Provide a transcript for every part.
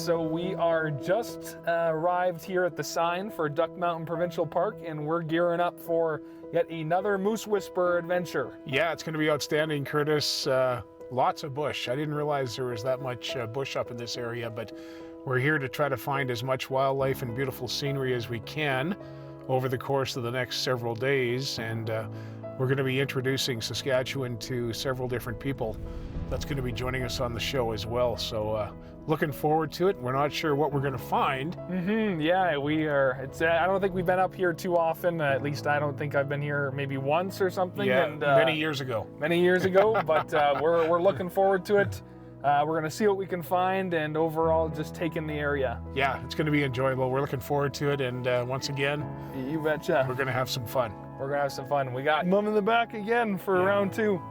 So we are just arrived here at the sign for Duck Mountain Provincial Park, and we're gearing up for yet another Moose Whisperer adventure. Yeah, it's going to be outstanding, Curtis. Lots of bush. I didn't realize there was that much bush up in this area, but we're here to try to find as much wildlife and beautiful scenery as we can over the course of the next several days. And we're going to be introducing Saskatchewan to several different people that's going to be joining us on the show as well. So looking forward to it. We're not sure what we're going to find. Yeah, we are. I don't think we've been up here too often. At least I don't think I've been here maybe once or something. Yeah, and, many years ago. Many years ago, but we're looking forward to it. We're going to see what we can find and overall just take in the area. Yeah, it's going to be enjoyable. We're looking forward to it. And once again, you betcha. We're going to have some fun. We're going to have some fun. We got Mum in the back again for round 2.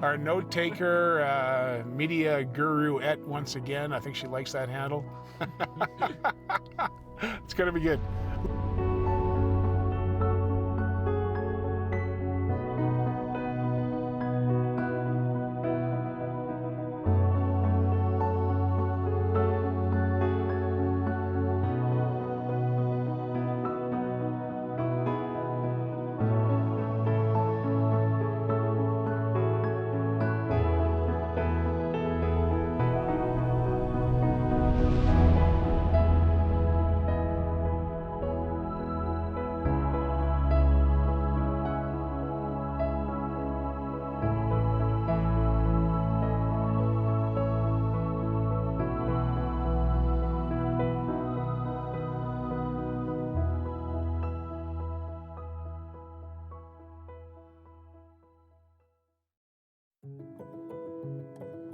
Our note taker, media guru once again. I think she likes that handle. It's going to be good.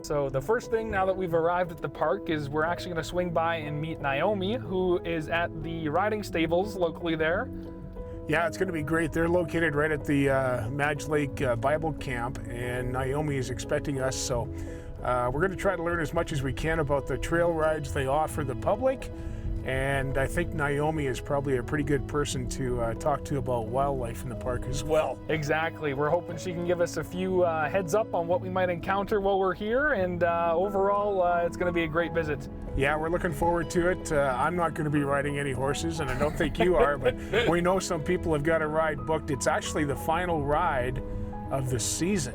So the first thing now that we've arrived at the park is we're actually going to swing by and meet Naomi, who is at the riding stables locally there. Yeah, it's going to be great. They're located right at the Madge Lake Bible Camp, and Naomi is expecting us. So we're going to try to learn as much as we can about the trail rides they offer the public. And I think Naomi is probably a pretty good person to talk to about wildlife in the park as well. Exactly. We're hoping she can give us a few heads up on what we might encounter while we're here, and overall it's going to be a great visit. Yeah, we're looking forward to it. I'm not going to be riding any horses, and I don't think you are, but we know some people have got a ride booked. It's actually the final ride of the season.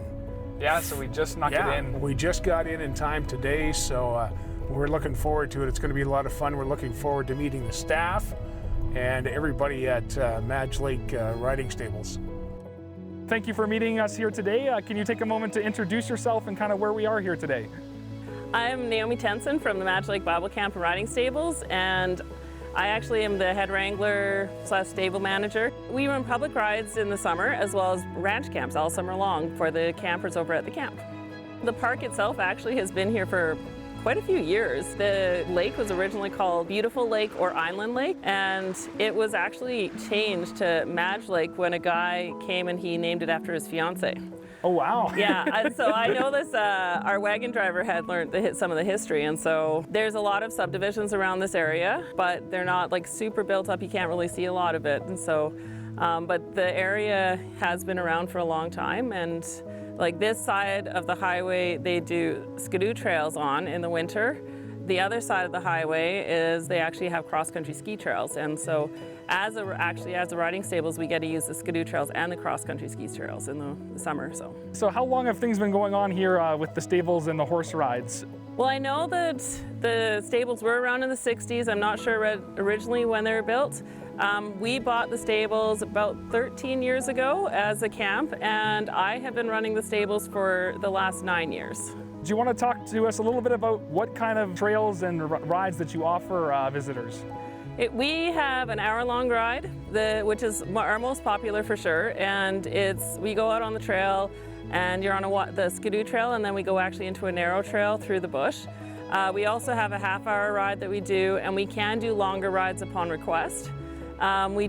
Yeah, so we just snuck it in. We just got in time today, so we're looking forward to it. It's going to be a lot of fun. We're looking forward to meeting the staff and everybody at Madge Lake Riding Stables. Thank you for meeting us here today. Can you take a moment to introduce yourself and kind of where we are here today? I'm Naomi Tenson from the Madge Lake Bible Camp and Riding Stables, and I actually am the head wrangler / stable manager. We run public rides in the summer as well as ranch camps all summer long for the campers over at the camp. The park itself actually has been here for quite a few years. The lake was originally called Beautiful Lake or Island Lake, and it was actually changed to Madge Lake when a guy came and he named it after his fiance. Oh, wow. Yeah, so I know this, our wagon driver had learned some of the history, and so there's a lot of subdivisions around this area, but they're not like super built up. You can't really see a lot of it, and so, but the area has been around for a long time, and like this side of the highway, they do skidoo trails on in the winter. The other side of the highway is they actually have cross-country ski trails. And so as the riding stables, we get to use the skidoo trails and the cross-country ski trails in the summer. So how long have things been going on here with the stables and the horse rides? Well, I know that the stables were around in the 60s. I'm not sure originally when they were built. We bought the stables about 13 years ago as a camp, and I have been running the stables for the last 9 years. Do you want to talk to us a little bit about what kind of trails and rides that you offer visitors? We have an hour-long ride, which is our most popular for sure, and we go out on the trail, and you're on the skidoo trail, and then we go actually into a narrow trail through the bush. We also have a half-hour ride that we do, and we can do longer rides upon request. We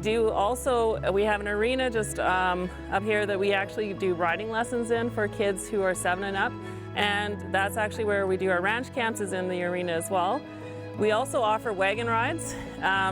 have an arena just up here that we actually do riding lessons in for kids who are 7 and up, and that's actually where we do our ranch camps, is in the arena as well. We also offer wagon rides.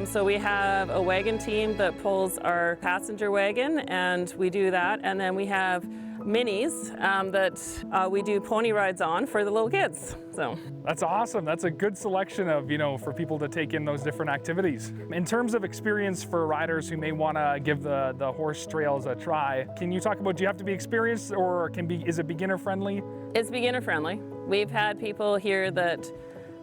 So we have a wagon team that pulls our passenger wagon, and we do that. And then we have minis that we do pony rides on for the little kids. So That's awesome. That's a good selection of, for people to take in those different activities. In terms of experience for riders who may want to give the horse trails a try, can you talk about, do you have to be experienced or is it beginner friendly? it's beginner friendly. We've had people here that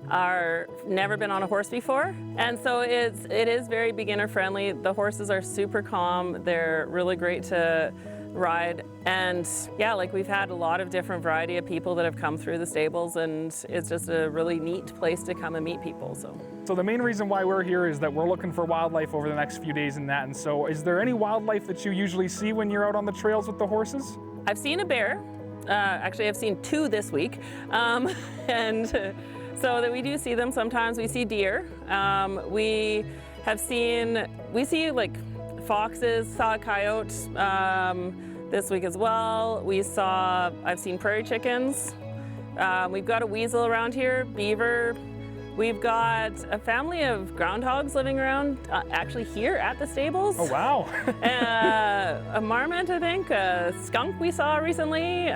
are never been on a horse before, and so it is very beginner friendly. The horses are super calm. They're really great to ride, and yeah, like we've had a lot of different variety of people that have come through the stables, and it's just a really neat place to come and meet people. So the main reason why we're here is that we're looking for wildlife over the next few days and so is there any wildlife that you usually see when you're out on the trails with the horses? I've seen a bear. Actually, I've seen 2 this week, and so that we do see them sometimes. We see deer. We see like foxes, saw a coyote this week as well. I've seen prairie chickens. We've got a weasel around here, beaver. We've got a family of groundhogs living around actually here at the stables. Oh, wow. A marmot, I think, a skunk we saw recently.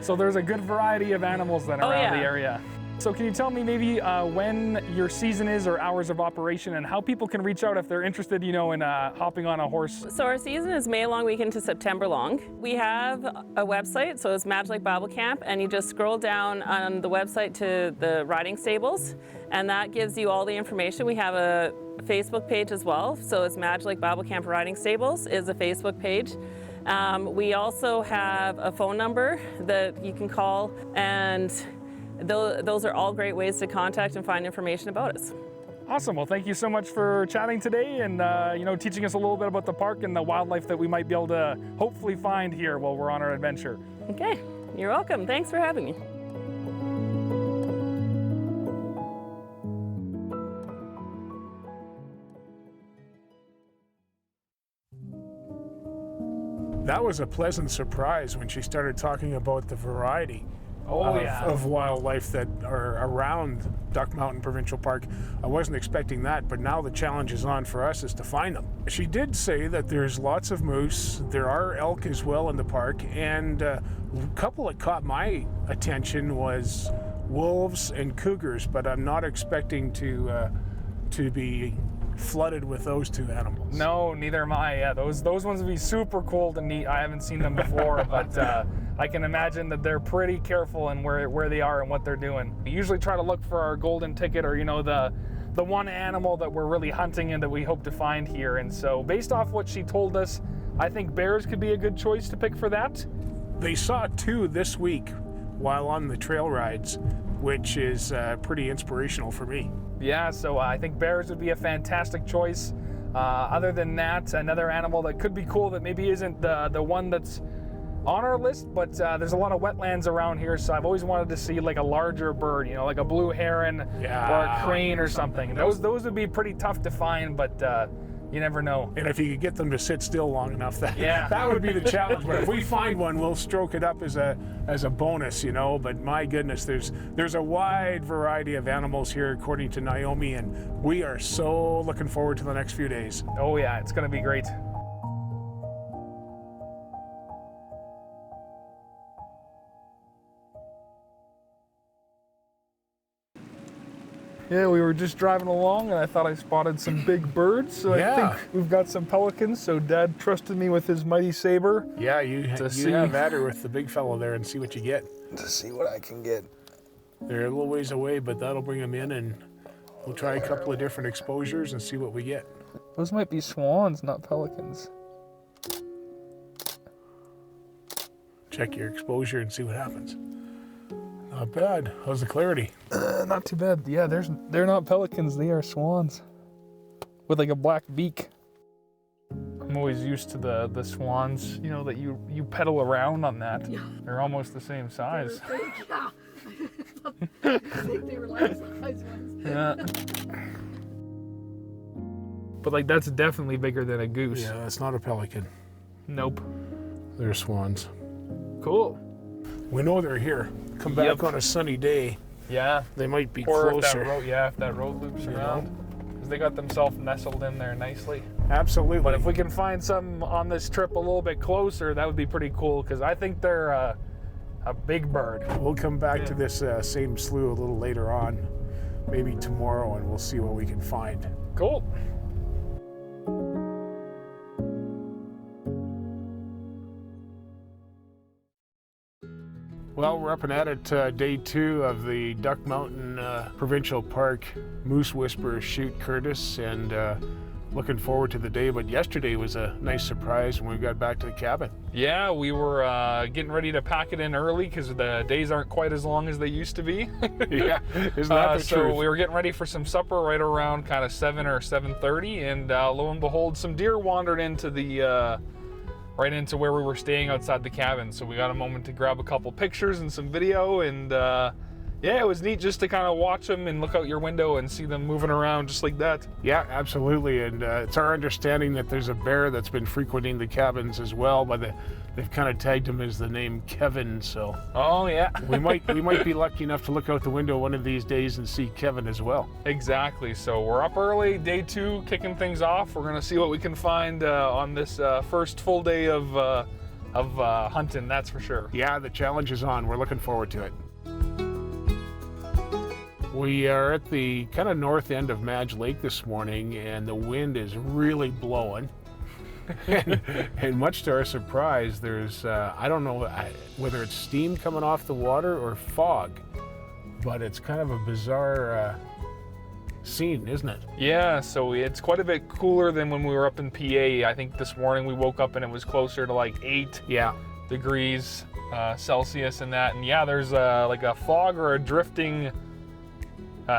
So there's a good variety of animals then around the area. So can you tell me maybe when your season is or hours of operation and how people can reach out if they're interested, in hopping on a horse? So our season is May long weekend to September long. We have a website, so it's Magic Lake Bible Camp, and you just scroll down on the website to the riding stables, and that gives you all the information. We have a Facebook page as well, so it's Magic Lake Bible Camp Riding Stables is a Facebook page. We also have a phone number that you can call, and those are all great ways to contact and find information about us. Awesome. Well, thank you so much for chatting today and teaching us a little bit about the park and the wildlife that we might be able to hopefully find here while we're on our adventure. Okay, you're welcome. Thanks for having me. That was a pleasant surprise when she started talking about the variety of wildlife that are around Duck Mountain Provincial Park. I wasn't expecting that, but now the challenge is on for us is to find them. She did say that there's lots of moose, there are elk as well in the park, and a couple that caught my attention was wolves and cougars, but I'm not expecting to be flooded with those 2 animals. No, neither am I. Yeah, those ones would be super cool to meet. I haven't seen them before, but I can imagine that they're pretty careful in where they are and what they're doing. We usually try to look for our golden ticket or the one animal that we're really hunting and that we hope to find here. And so based off what she told us, I think bears could be a good choice to pick for that. They saw 2 this week while on the trail rides, which is pretty inspirational for me. Yeah, so I think bears would be a fantastic choice. Other than that, another animal that could be cool that maybe isn't the one that's on our list, but there's a lot of wetlands around here, so I've always wanted to see like a larger bird, like a blue heron or a crane or something. Those would be pretty tough to find, but you never know. And if you could get them to sit still long enough, that would be the challenge. But if we find one, we'll stroke it up as a bonus, But my goodness, there's a wide variety of animals here, according to Naomi, and we are so looking forward to the next few days. Oh yeah, it's going to be great. Yeah, we were just driving along and I thought I spotted some big birds. So I think we've got some pelicans. So Dad trusted me with his mighty saber. Yeah, you have at her with the big fellow there and see what you get. To see what I can get. They're a little ways away, but that'll bring them in and we'll try a couple of different exposures and see what we get. Those might be swans, not pelicans. Check your exposure and see what happens. Not bad. How's the clarity? Not too bad. Yeah, they're not pelicans. They are swans with like a black beak. I'm always used to the swans, that you pedal around on that. Yeah. They're almost the same size. Yeah. I think they were life-size ones. Yeah. But that's definitely bigger than a goose. Yeah, that's not a pelican. Nope. They're swans. Cool. We know they're here. Come back on a sunny day. Yeah. They might be or closer. If that road loops around. because they got themselves nestled in there nicely. Absolutely. But if we can find some on this trip a little bit closer, that would be pretty cool, because I think they're a big bird. We'll come back to this same slough a little later on, maybe tomorrow, and we'll see what we can find. Cool. Well, we're up and at it, day 2 of the Duck Mountain Provincial Park Moose Whisperer Shoot, Curtis, and looking forward to the day. But yesterday was a nice surprise when we got back to the cabin. Yeah, we were getting ready to pack it in early because the days aren't quite as long as they used to be. Yeah, isn't that the so truth? we were getting ready for some supper right around kind of 7 or 7:30, and lo and behold, some deer wandered into the right into where we were staying outside the cabin. So we got a moment to grab a couple pictures and some video, and yeah, it was neat just to kind of watch them and look out your window and see them moving around just like that. Yeah, absolutely. And it's our understanding that there's a bear that's been frequenting the cabins as well, but they've kind of tagged him as the name Kevin. So oh yeah, we might be lucky enough to look out the window one of these days and see Kevin as well. Exactly. So we're up early, day 2, kicking things off. We're gonna see what we can find on this first full day of hunting. That's for sure. Yeah, the challenge is on. We're looking forward to it. We are at the kind of north end of Madge Lake this morning, and the wind is really blowing. and much to our surprise, there's, I don't know whether it's steam coming off the water or fog, but it's kind of a bizarre scene, isn't it? Yeah, so it's quite a bit cooler than when we were up in PA. I think this morning we woke up and it was closer to like 8 degrees Celsius and that. And yeah, there's like a fog or a drifting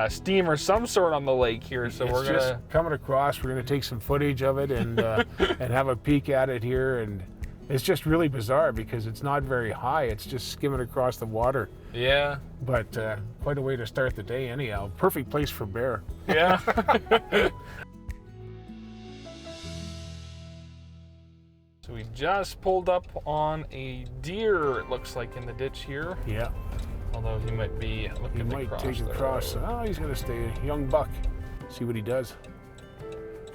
steam or some sort on the lake here, so we're just coming across. We're gonna take some footage of it and and have a peek at it here, and it's just really bizarre because it's not very high. It's just skimming across the water. Yeah, but quite a way to start the day anyhow. Perfect place for bear. Yeah. So we just pulled up on a deer, it looks like, in the ditch here. Yeah. Although he might be looking to might cross take it across. Oh, he's going to stay a young buck. See what he does.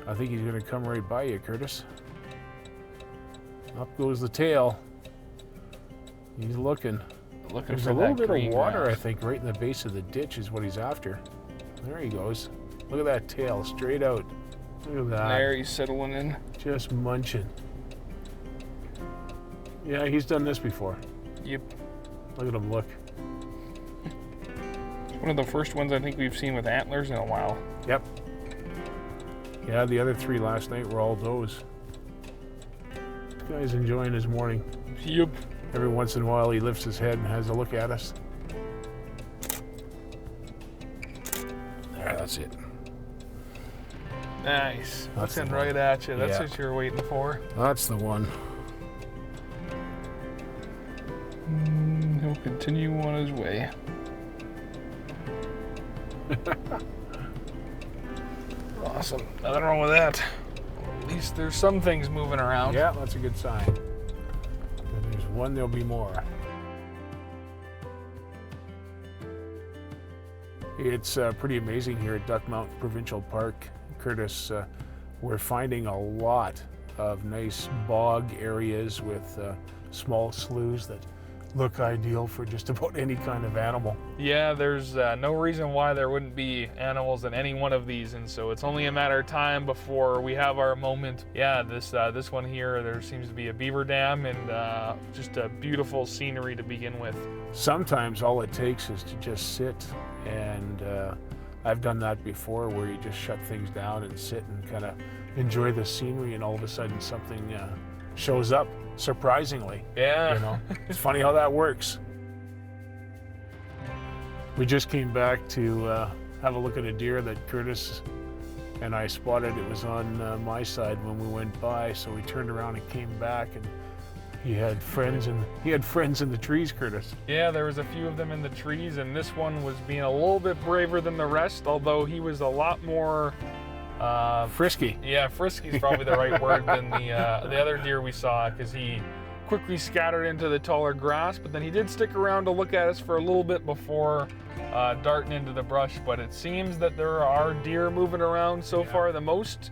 I think he's going to come right by you, Curtis. Up goes the tail. He's looking. There's for a little that bit of water, grass. I think, right in the base of the ditch is what he's after. There he goes. Look at that tail, straight out. Look at that. There he's settling in. Just munching. Yeah, he's done this before. Yep. Look at him look. One of the first ones I think we've seen with antlers in a while. Yep. Yeah, the other 3 last night were all those. This guy's enjoying his morning. Yep. Every once in a while he lifts his head and has a look at us. There, that's it. Nice. That's Looking the right at you. That's Yeah. what you're waiting for. That's the one. He'll continue on his way. Awesome. Nothing wrong with that. At least there's some things moving around. Yeah, that's a good sign. If there's one, there'll be more. It's pretty amazing here at Duck Mountain Provincial Park, Curtis. We're finding a lot of nice bog areas with small sloughs that look ideal for just about any kind of animal. Yeah, there's no reason why there wouldn't be animals in any one of these, and so it's only a matter of time before we have our moment. Yeah, this one here, there seems to be a beaver dam and just a beautiful scenery to begin with. Sometimes all it takes is to just sit, and I've done that before, where you just shut things down and sit and kind of enjoy the scenery, and all of a sudden something shows up, surprisingly. Yeah. You know, it's funny how that works. We just came back to have a look at a deer that Curtis and I spotted. It was on my side when we went by, so we turned around and came back, and he had friends in the trees, Curtis. Yeah, there was a few of them in the trees, and this one was being a little bit braver than the rest, although he was a lot more frisky. Yeah, frisky is probably the right word than the other deer we saw, because he quickly scattered into the taller grass, but then he did stick around to look at us for a little bit before darting into the brush. But it seems that there are deer moving around so far the most.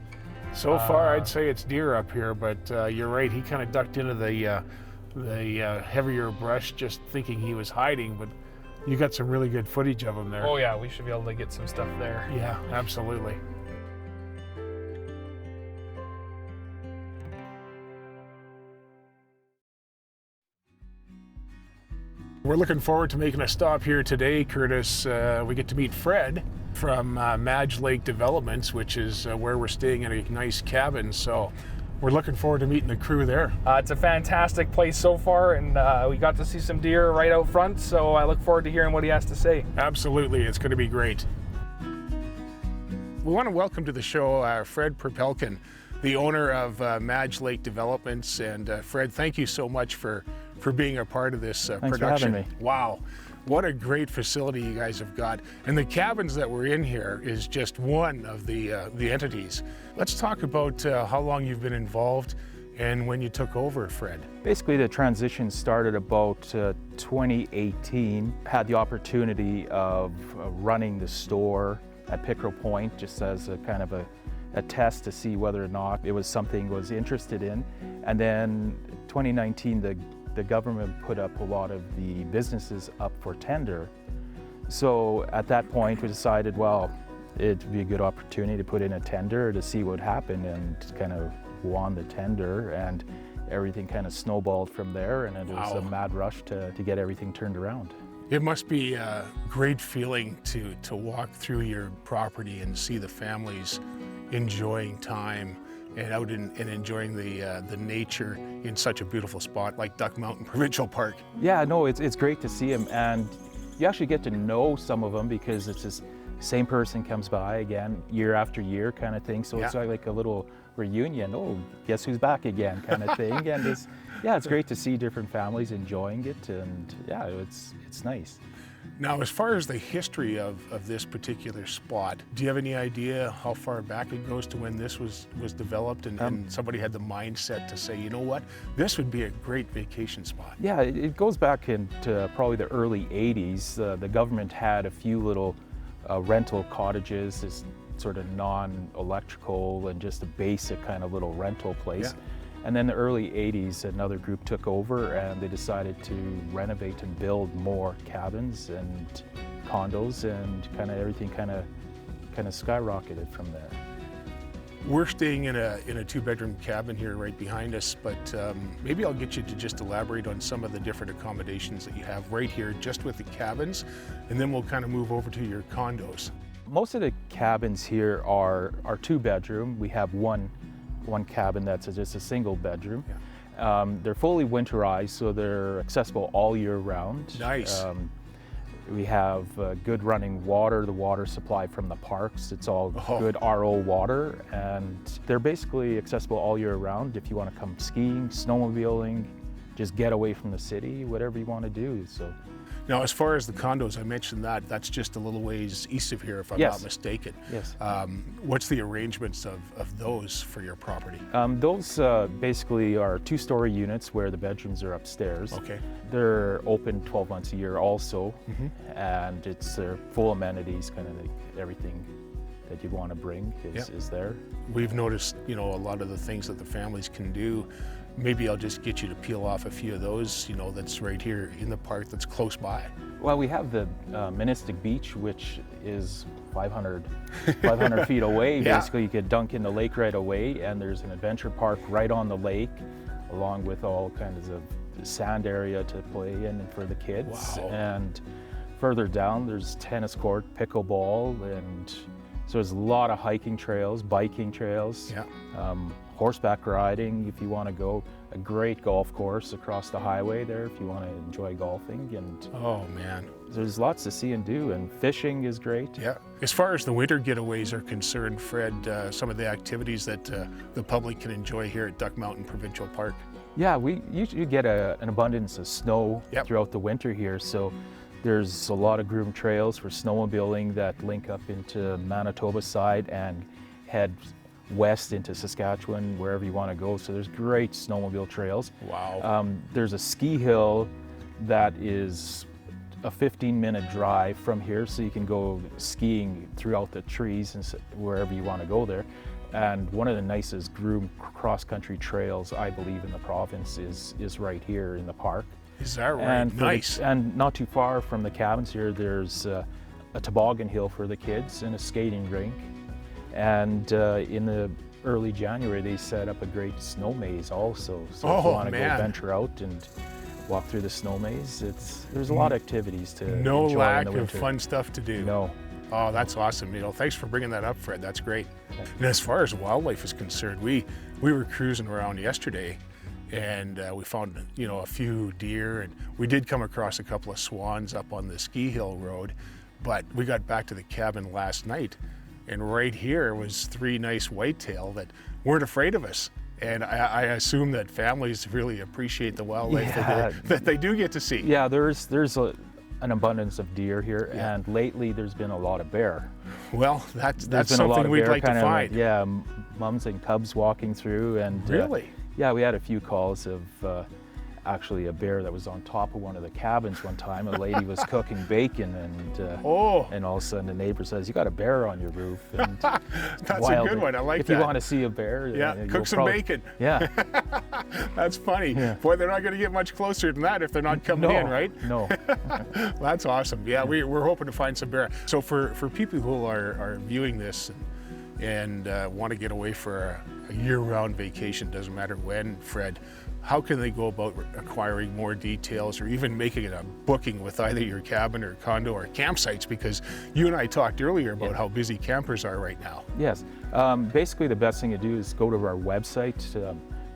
So far, I'd say it's deer up here, but you're right. He kind of ducked into the heavier brush, just thinking he was hiding. But you got some really good footage of him there. Oh yeah, we should be able to get some stuff there. Yeah, absolutely. We're looking forward to making a stop here today, Curtis. We get to meet Fred from Madge Lake Developments, which is where we're staying in a nice cabin. So we're looking forward to meeting the crew there. It's a fantastic place so far, and we got to see some deer right out front, so I look forward to hearing what he has to say. Absolutely, it's going to be great. We want to welcome to the show Fred Propelkin, the owner of Madge Lake Developments. And Fred, thank you so much for being a part of this Thanks production. for having me. Wow, what a great facility you guys have got. And the cabins that we're in here is just one of the entities. Let's talk about how long you've been involved and when you took over, Fred. Basically, the transition started about 2018. Had the opportunity of running the store at Pickerel Point just as a kind of a test to see whether or not it was something I was interested in. And then 2019, the government put up a lot of the businesses up for tender. So at that point we decided, well, it'd be a good opportunity to put in a tender to see what happened, and kind of won the tender, and everything kind of snowballed from there, and it was a mad rush to get everything turned around. It must be a great feeling to walk through your property and see the families enjoying time and out and enjoying the nature in such a beautiful spot like Duck Mountain Provincial Park. Yeah, no, it's great to see them, and you actually get to know some of them because it's just same person comes by again year after year kind of thing. So it's like a little reunion. Oh, guess who's back again kind of thing. And it's great to see different families enjoying it, and yeah, it's nice. Now, as far as the history of this particular spot, do you have any idea how far back it goes to when this was developed and somebody had the mindset to say, you know what, this would be a great vacation spot? Yeah, it goes back into probably the early 80s. The government had a few little rental cottages, this sort of non-electrical and just a basic kind of little rental place. Yeah. And then the early 80s, another group took over and they decided to renovate and build more cabins and condos, and kind of everything kind of skyrocketed from there. We're staying in a two-bedroom cabin here right behind us, but maybe I'll get you to just elaborate on some of the different accommodations that you have right here just with the cabins, and then we'll kind of move over to your condos. Most of the cabins here are two-bedroom. We have one cabin that's just a single bedroom. Yeah. They're fully winterized, so they're accessible all year round. Nice. We have good running water, the water supply from the parks. It's all good RO water, and they're basically accessible all year round. If you want to come skiing, snowmobiling, just get away from the city, whatever you want to do. So. Now, as far as the condos, I mentioned that's just a little ways east of here, if I'm not mistaken. Yes. What's the arrangements of those for your property? Those basically are two-story units where the bedrooms are upstairs. Okay. They're open 12 months a year also, and it's full amenities, kind of like everything that you'd want to bring is there. We've noticed, a lot of the things that the families can do. Maybe I'll just get you to peel off a few of those, that's right here in the park that's close by. Well, we have the Ministic Beach, which is 500 feet away. Yeah. Basically, you could dunk in the lake right away, and there's an adventure park right on the lake, along with all kinds of sand area to play in for the kids. Wow. And further down, there's tennis court, pickleball, and so there's a lot of hiking trails, biking trails. Yeah. Horseback riding if you want to go, a great golf course across the highway there if you want to enjoy golfing, and oh man, there's lots to see and do, and fishing is great. Yeah. As far as the winter getaways are concerned, Fred, some of the activities that the public can enjoy here at Duck Mountain Provincial Park. Yeah, you get an abundance of snow throughout the winter here, so there's a lot of groomed trails for snowmobiling that link up into Manitoba side and head west into Saskatchewan, wherever you want to go. So there's great snowmobile trails. Wow. There's a ski hill that is a 15-minute drive from here, so you can go skiing throughout the trees and wherever you want to go there. And one of the nicest groomed cross-country trails, I believe, in the province is right here in the park. Is that right? And Nice. and not too far from the cabins here, there's a toboggan hill for the kids and a skating rink. And in the early January, they set up a great snow maze also. So if you want to go venture out and walk through the snow maze, there's a lot of activities to No enjoy lack in the of winter. fun stuff to do. No. Oh, that's awesome. You know, thanks for bringing that up, Fred. That's great. And as far as wildlife is concerned, we were cruising around yesterday, and we found, you know, a few deer, and we did come across a couple of swans up on the ski hill road. But we got back to the cabin last night, and right here was 3 nice whitetail that weren't afraid of us. And I assume that families really appreciate the wildlife that they do get to see. Yeah, there's an abundance of deer here, and lately there's been a lot of bear. Well, that's There's been a lot something of we'd bear, like to kind of find. yeah, mums and cubs walking through, and Really? yeah, we had a few calls of actually a bear that was on top of one of the cabins one time. A lady was cooking bacon, and and all of a sudden the neighbor says, "You got a bear on your roof." And That's wild. a good one. I like if that. you want to see a bear, Yeah, you'll cook some probably- bacon. Yeah. That's funny. Yeah. Boy, they're not going to get much closer than that if they're not coming No, in, right? no. That's awesome. Yeah, we're hoping to find some bear. So for people who are viewing this and want to get away for a year-round vacation, doesn't matter when, Fred, how can they go about acquiring more details or even making a booking with either your cabin or condo or campsites? Because you and I talked earlier about how busy campers are right now. Yes. Basically, the best thing to do is go to our website,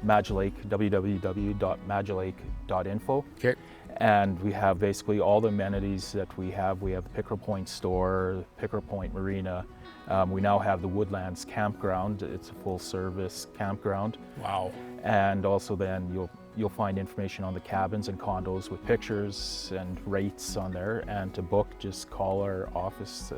Magilake, www.magilake.info. Okay. And we have basically all the amenities that we have. We have the Pickerel Point store, Pickerel Point Marina. We now have the Woodlands Campground. It's a full-service campground. Wow. And also then you'll find information on the cabins and condos with pictures and rates on there. And to book, just call our office.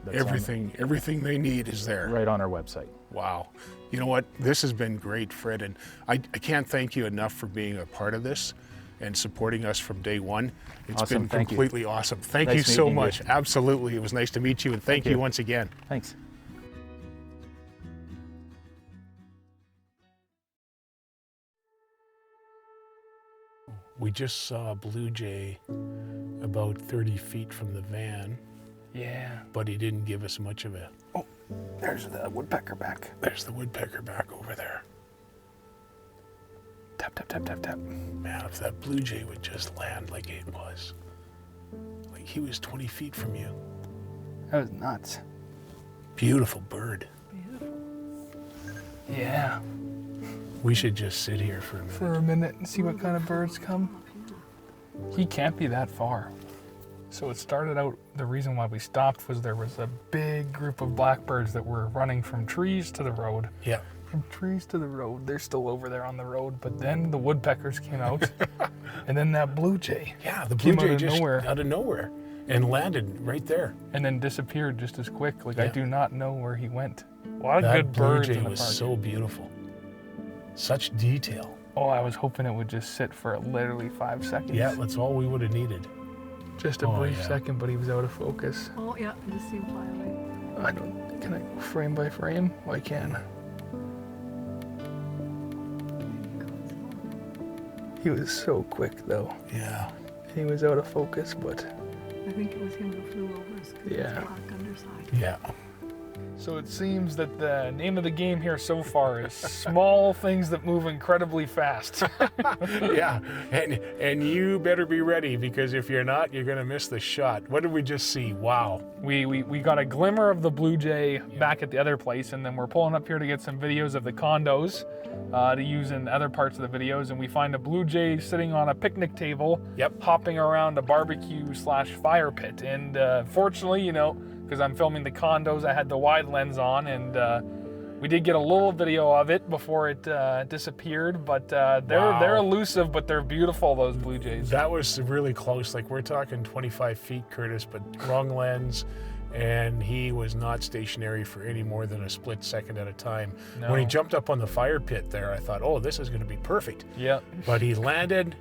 That's Everything they need is there. right on our website. Wow. You know what? This has been great, Fred, and I can't thank you enough for being a part of this and supporting us from day one. It's Awesome. been Thank you. completely awesome. Thank Nice you so meeting you. much. Absolutely. It was nice to meet you, and thank you you. once again. Thanks. We just saw a blue jay about 30 feet from the van, Yeah. but he didn't give us much of a... Oh, there's the woodpecker back. There's the woodpecker back over there. Tap, tap, tap, tap, tap. Man, if that blue jay would just land like it was. Like he was 20 feet from you. That was nuts. Beautiful bird. Yeah. We should just sit here for a minute. For a minute and see what kind of birds come. He can't be that far. So it started out, the reason why we stopped was there was a big group of blackbirds that were running from trees to the road. Yeah. From trees to the road. They're still over there on the road, but then the woodpeckers came out, and then that blue jay. Yeah, the blue Came out jay of just nowhere. out of nowhere and landed right there. And then disappeared just as quick. Like, I Yeah. do not know where he went. A lot of That good blue birds jay in the was park. so beautiful. Such detail. Oh, I was hoping it would just sit for literally 5 seconds. Yeah, that's all we would have needed. Just a Oh, brief yeah. second, but he was out of focus. Oh, yeah, I just see him fly away. I don't. Can I go frame by frame? Well, I can. He was so quick, though. Yeah. He was out of focus, but I think it was him who flew over us because Yeah. it was black underside. Yeah. so it seems that the name of the game here so far is small things that move incredibly fast. Yeah. And you better be ready, because if you're not, you're gonna miss the shot. What did we just see? Wow. We got a glimmer of the blue jay back at the other place, and then we're pulling up here to get some videos of the condos to use in other parts of the videos, and we find a blue jay sitting on a picnic table, Yep. hopping around a barbecue/fire pit. And fortunately, you know, because I'm filming the condos, I had the wide lens on, and we did get a little video of it before it disappeared. But they're elusive, but they're beautiful, those blue jays. That was really close. Like, we're talking 25 feet, Curtis, but wrong lens. and he was not stationary for any more than a split second at a time. No. When he jumped up on the fire pit there, I thought, oh, this is going to be perfect. Yeah. But he landed,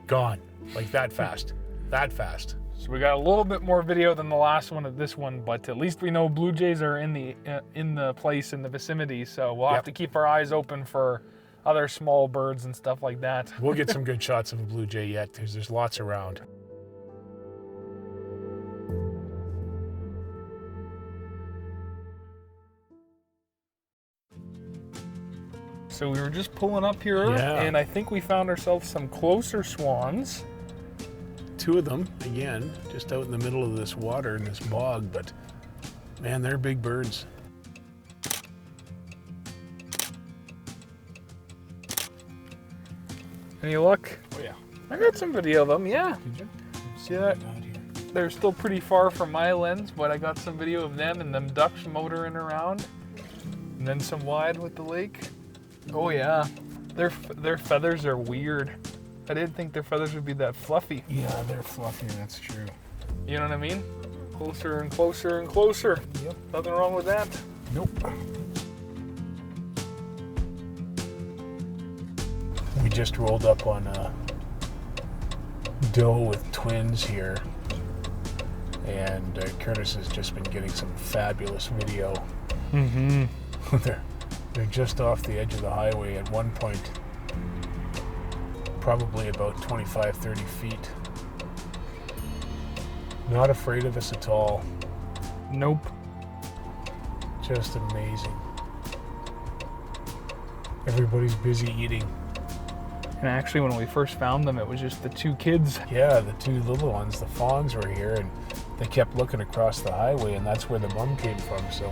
gone, like that fast, that fast. So we got a little bit more video than the last one of this one, but at least we know blue jays are in the place in the vicinity. So we'll have to keep our eyes open for other small birds and stuff like that. We'll get some good shots of a blue jay yet, because there's lots around. So we were just pulling up here, and I think we found ourselves some closer swans. Two of them, again, just out in the middle of this water in this bog, but man, they're big birds. Any luck? Oh yeah. I got some video of them, yeah. Did you? See that? They're still pretty far from my lens, but I got some video of them and them ducks motoring around. And then some wide with the lake. Oh yeah, their feathers are weird. I didn't think their feathers would be that fluffy. Yeah, they're fluffy, that's true. You know what I mean? Closer and closer and closer. Yep. Nothing wrong with that. Nope. We just rolled up on a doe with twins here, and Curtis has just been getting some fabulous video. Mm-hmm. They're just off the edge of the highway at one point, probably about 25, 30 feet. Not afraid of us at all. Nope. Just amazing. Everybody's busy eating. And actually, when we first found them, it was just the two kids. Yeah, the two little ones, the fawns, were here, and they kept looking across the highway, and that's where the mom came from, so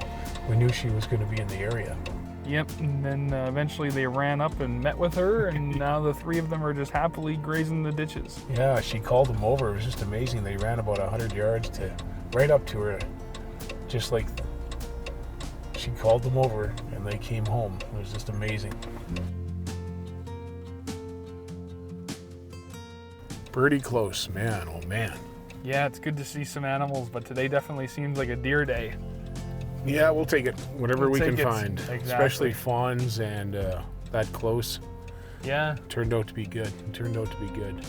we knew she was going to be in the area. Yep, and then eventually they ran up and met with her, and now the three of them are just happily grazing the ditches. Yeah, she called them over. It was just amazing. They ran about 100 yards to right up to her, just like she called them over, and they came home. It was just amazing. Pretty close, man. Oh man. Yeah, it's good to see some animals, but today definitely seems like a deer day. Yeah, we'll take it. Whatever We'll we can take it. find. Exactly. Especially fawns and that close. Yeah. Turned out to be good. It turned out to be good.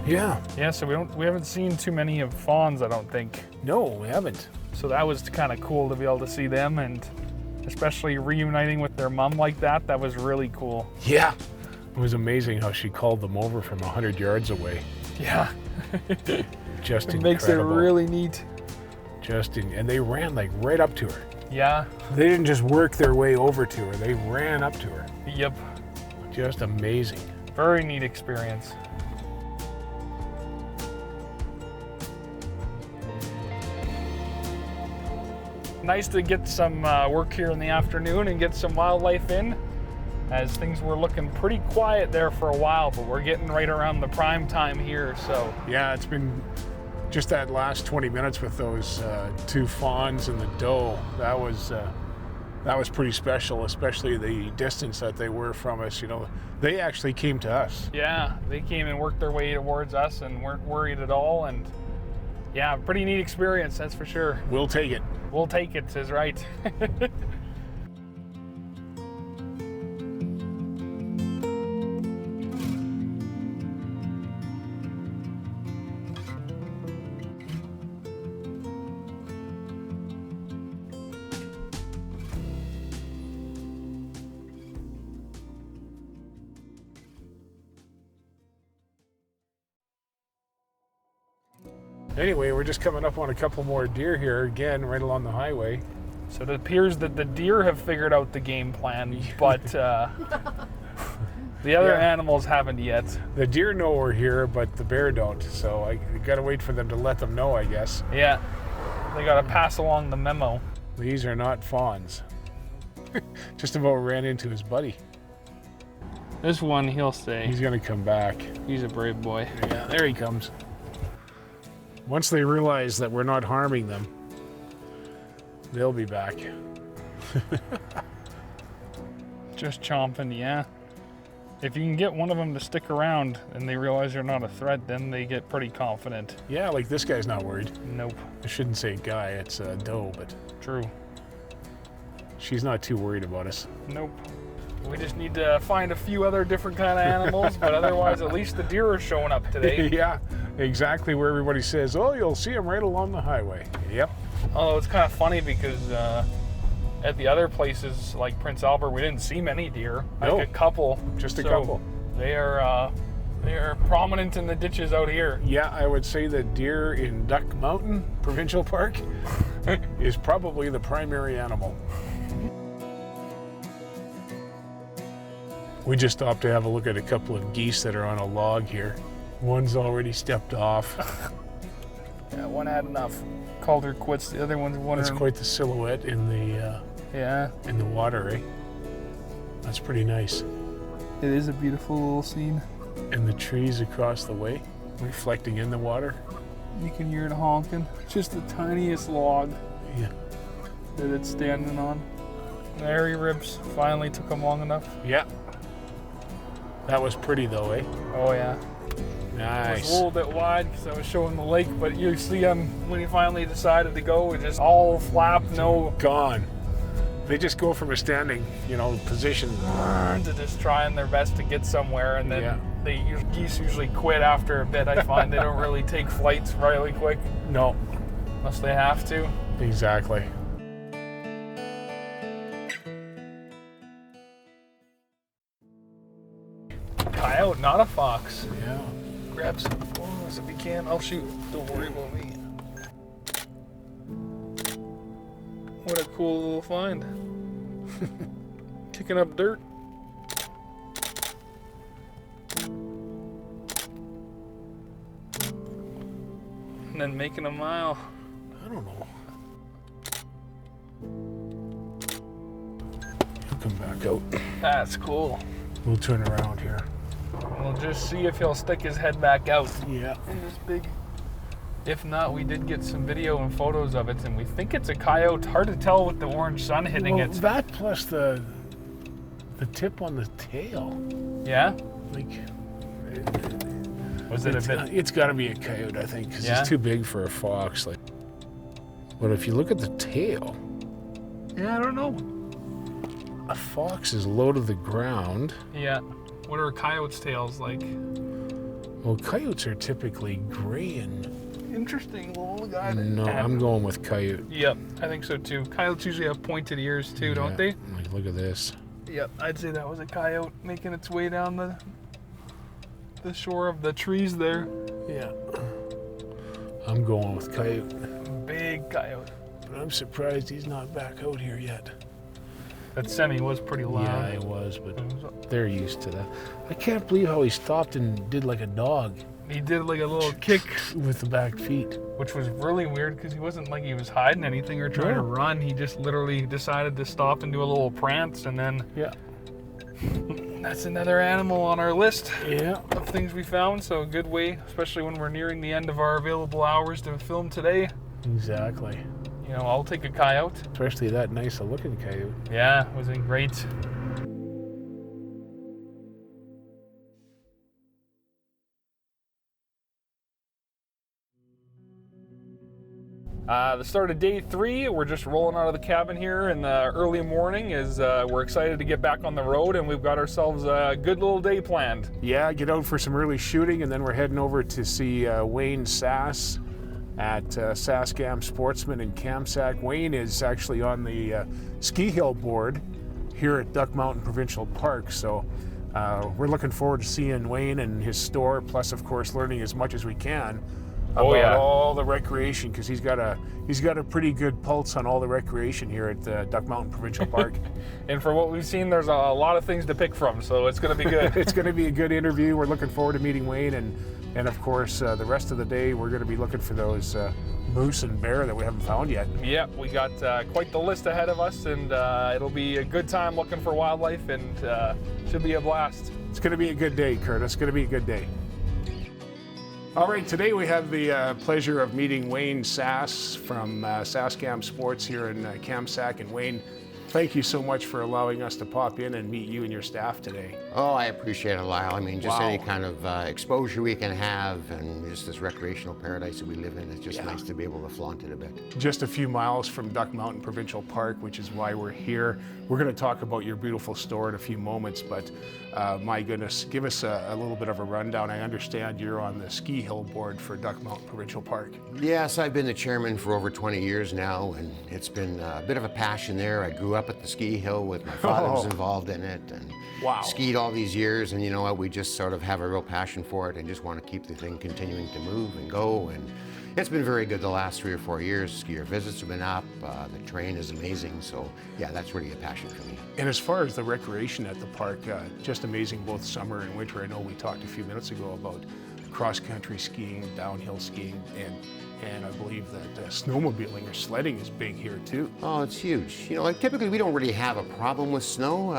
Yeah. Yeah, so we haven't seen too many of fawns, I don't think. No, we haven't. So that was kind of cool to be able to see them, and especially reuniting with their mom like that. That was really cool. Yeah. It was amazing how she called them over from 100 yards away. Yeah. Just it incredible. makes it really neat. And they ran like right up to her. Yeah. They didn't just work their way over to her. They ran up to her. Yep. Just amazing. Very neat experience. Nice to get some work here in the afternoon and get some wildlife in, as things were looking pretty quiet there for a while, but we're getting right around the prime time here, so. Yeah, it's been just that last 20 minutes with those two fawns and the doe. That was pretty special, especially the distance that they were from us. You know, they actually came to us. Yeah, they came and worked their way towards us and weren't worried at all, and yeah, pretty neat experience, that's for sure. We'll take it. We'll take it, is right. Anyway, we're just coming up on a couple more deer here, again, right along the highway. So it appears that the deer have figured out the game plan, but the other animals haven't yet. The deer know we're here, but the bear don't, so I gotta wait for them to let them know, I guess. Yeah, they gotta pass along the memo. These are not fawns. Just about ran into his buddy. This one, he'll stay. He's gonna come back. He's a brave boy. Yeah, there he comes. Once they realize that we're not harming them, they'll be back. Just chomping, yeah. If you can get one of them to stick around and they realize you're not a threat, then they get pretty confident. Yeah, like this guy's not worried. Nope. I shouldn't say guy, it's a doe, but True. she's not too worried about us. Nope. We just need to find a few other different kind of animals, but otherwise at least the deer are showing up today. Yeah, exactly where everybody says, oh, you'll see them right along the highway. Yep. Oh, it's kind of funny because at the other places like Prince Albert, we didn't see many deer. No. Like a couple. Just a So couple. They are prominent in the ditches out here. Yeah, I would say that deer in Duck Mountain Provincial Park is probably the primary animal. We just stopped to have a look at a couple of geese that are on a log here. One's already stepped off. Yeah, one had enough. Called her quits. The other one's wondering. That's quite the silhouette in the water, eh? That's pretty nice. It is a beautiful little scene. And the trees across the way, reflecting in the water. You can hear it honking. Just the tiniest log Yeah. that it's standing on. There he rips. Finally took him long enough. Yeah. That was pretty though, eh? Oh yeah. It was Nice. a little bit wide because I was showing the lake, but you see him when he finally decided to go. It just all flap, no Gone. They just go from a standing, position. to just trying their best to get somewhere, and then Yeah. geese usually quit after a bit. I find they don't really take flights really quick No, unless they have to. exactly. Coyote, not a fox. Yeah. Grab some fawns if you can. I'll shoot. Don't worry about me. What a cool little find. Kicking up dirt. And then making a mile. I don't know. He'll come back out. That's cool. We'll turn around here. We'll just see if he'll stick his head back out Yeah. in this big. If not, we did get some video and photos of it, and we think it's a coyote. Hard to tell with the orange sun hitting Well, it. that plus the tip on the tail. Yeah? Like, Was it a bit? it's got to be a coyote, I think, because Yeah? it's too big for a fox. Like, but if you look at the tail, Yeah, I don't know. a fox is low to the ground. Yeah. What are coyotes' tails like? Well, coyotes are typically gray and. Interesting little guy. No, I'm going with coyote. Yep, I think so too. Coyotes usually have pointed ears too, don't they? Like, look at this. Yep, I'd say that was a coyote making its way down the shore of the trees there. Yeah. I'm going with coyote. Big coyote. But I'm surprised he's not back out here yet. That semi was pretty loud. Yeah, it was, but they're used to that. I can't believe how he stopped and did like a dog He did like a little kick, with the back feet. which was really weird because he wasn't like he was hiding anything or trying to No. run. He just literally decided to stop and do a little prance, and then Yeah. that's another animal on our list Yeah. of things we found. So a good way, especially when we're nearing the end of our available hours to film today. Exactly. You know, I'll take a coyote. Especially that nice a looking coyote. Yeah, it was great. The start of day 3, we're just rolling out of the cabin here in the early morning as we're excited to get back on the road, and we've got ourselves a good little day planned. Yeah, get out for some early shooting, and then we're heading over to see Wayne Sass at Saskam Sportsman in Kamsack. Wayne is actually on the ski hill board here at Duck Mountain Provincial Park, so we're looking forward to seeing Wayne and his store, plus of course learning as much as we can about all the recreation, because he's got a pretty good pulse on all the recreation here at Duck Mountain Provincial Park. And for what we've seen, there's a lot of things to pick from, so it's going to be good. It's going to be a good interview. We're looking forward to meeting Wayne, and of course the rest of the day we're going to be looking for those moose and bear that we haven't found yet. Yeah, we got quite the list ahead of us, and it'll be a good time looking for wildlife, and should be a blast. It's going to be a good day, Curtis. It's going to be a good day. All right, today we have the pleasure of meeting Wayne Sass from Saskam Sports here in Kamsack. And Wayne, thank you so much for allowing us to pop in and meet you and your staff today. Oh, I appreciate it, Lyle. I mean, just Wow. any kind of exposure we can have, and just this recreational paradise that we live in, it's just nice to be able to flaunt it a bit. Just a few miles from Duck Mountain Provincial Park, which is why we're here. We're going to talk about your beautiful store in a few moments, but my goodness, give us a little bit of a rundown. I understand you're on the ski hill board for Duck Mountain Provincial Park. Yes, I've been the chairman for over 20 years now, and it's been a bit of a passion there. I grew up at the ski hill with my father was involved in it, and Wow. skied all these years, and you know what, we just sort of have a real passion for it and just want to keep the thing continuing to move and go, and it's been very good the last 3 or 4 years. Skier visits have been up, the terrain is amazing, so yeah, that's really a passion for me. And as far as the recreation at the park, just amazing both summer and winter. I know we talked a few minutes ago about cross-country skiing, downhill skiing, and I believe that snowmobiling or sledding is big here too. Oh, it's huge. You know, like typically we don't really have a problem with snow.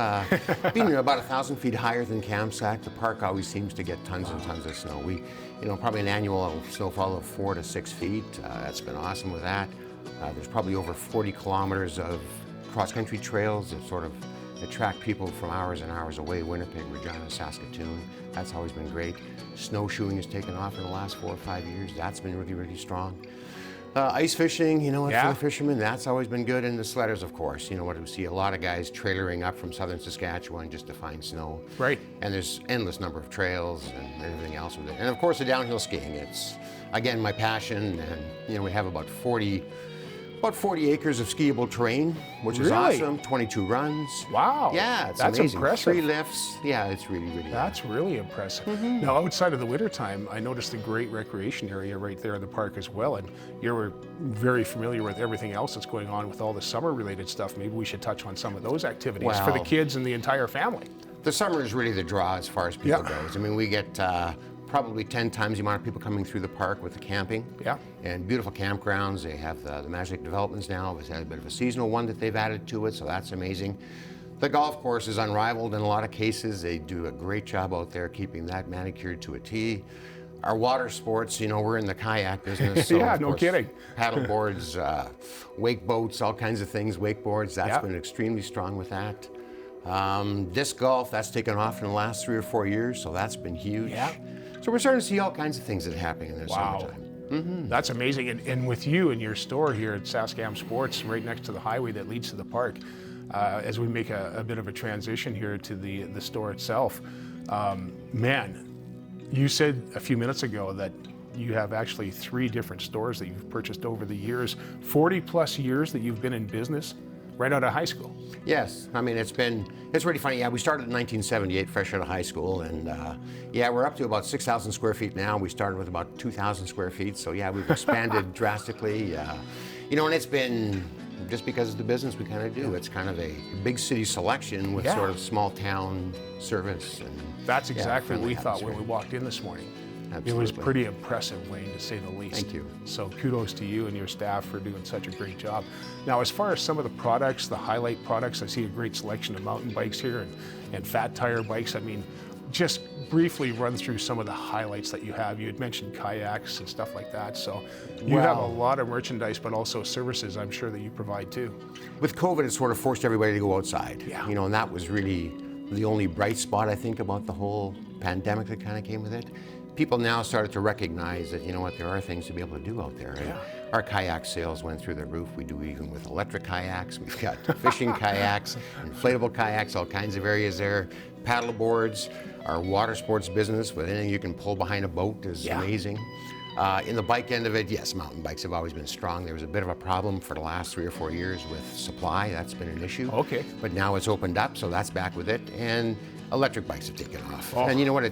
Being about 1,000 feet higher than Kamsack, the park always seems to get tons and tons of snow. We, you know, probably an annual snowfall of 4 to 6 feet. That's been awesome with that. There's probably over 40 kilometers of cross-country trails that sort of attract people from hours and hours away. Winnipeg, Regina, Saskatoon. That's always been great. Snowshoeing has taken off in the last 4 or 5 years. That's been really, really strong. Ice fishing, you know, for the fishermen, that's always been good. And the sledders, of course. You know what, we see a lot of guys trailering up from southern Saskatchewan just to find snow. Right. And there's endless number of trails and everything else with it. And of course, the downhill skiing. It's, again, my passion. And, you know, we have about 40 acres of skiable terrain, which is Really? awesome. 22 runs. Wow. Yeah, it's That's amazing. impressive. 3 lifts. Yeah, it's really, really That's really impressive. Now, outside of the wintertime, I noticed a great recreation area right there in the park as well. And you're very familiar with everything else that's going on with all the summer-related stuff. Maybe we should touch on some of those activities for the Wow. kids and the entire family. The summer is really the draw as far as people goes. I mean, we get probably 10 times the amount of people coming through the park with the camping. Yeah. And beautiful campgrounds. They have the Magic Developments now. It's had a bit of a seasonal one that they've added to it, so that's amazing. The golf course is unrivaled in a lot of cases. They do a great job out there keeping that manicured to a T. Our water sports, you know, we're in the kayak business. So Yeah, of no course, kidding. Paddle boards, wake boats, all kinds of things, wakeboards. That's Yeah. been extremely strong with that. Disc golf, that's taken off in the last 3 or 4 years, so that's been huge. Yeah. So we're starting to see all kinds of things that are happening in the Wow. summertime. That's amazing. And with you and your store here at Saskam Sports, right next to the highway that leads to the park, as we make a bit of a transition here to the store itself, man, you said a few minutes ago that you have actually 3 different stores that you've purchased over the years, 40 plus years that you've been in business right out of high school. Yes, I mean, it's really funny. Yeah, we started in 1978, fresh out of high school, and yeah, we're up to about 6,000 square feet now. We started with about 2,000 square feet, so yeah, we've expanded drastically. You know, and it's been just because of the business we kind of do. It's kind of a big city selection with sort of small town service. And That's exactly what we friendly thought when we atmosphere. walked in this morning. It was Absolutely. pretty impressive, Wayne, to say the least. Thank you. So kudos to you and your staff for doing such a great job. Now, as far as some of the products, the highlight products, I see a great selection of mountain bikes here and fat tire bikes. I mean, just briefly run through some of the highlights that you have. You had mentioned kayaks and stuff like that. So you have a lot of merchandise, but also services I'm sure that you provide too. With COVID, it sort of forced everybody to go outside. Yeah. You know, and that was really the only bright spot, I think, about the whole pandemic that kind of came with it. People now started to recognize that, you know what, there are things to be able to do out there. And our kayak sales went through the roof. We do even with electric kayaks. We've got fishing kayaks, inflatable kayaks, all kinds of areas there. Paddle boards, our water sports business with anything you can pull behind a boat is amazing. In the bike end of it, yes, mountain bikes have always been strong. There was a bit of a problem for the last 3 or 4 years with supply. That's been an issue. Okay. But now it's opened up, so that's back with it. And electric bikes have taken off. And you know what,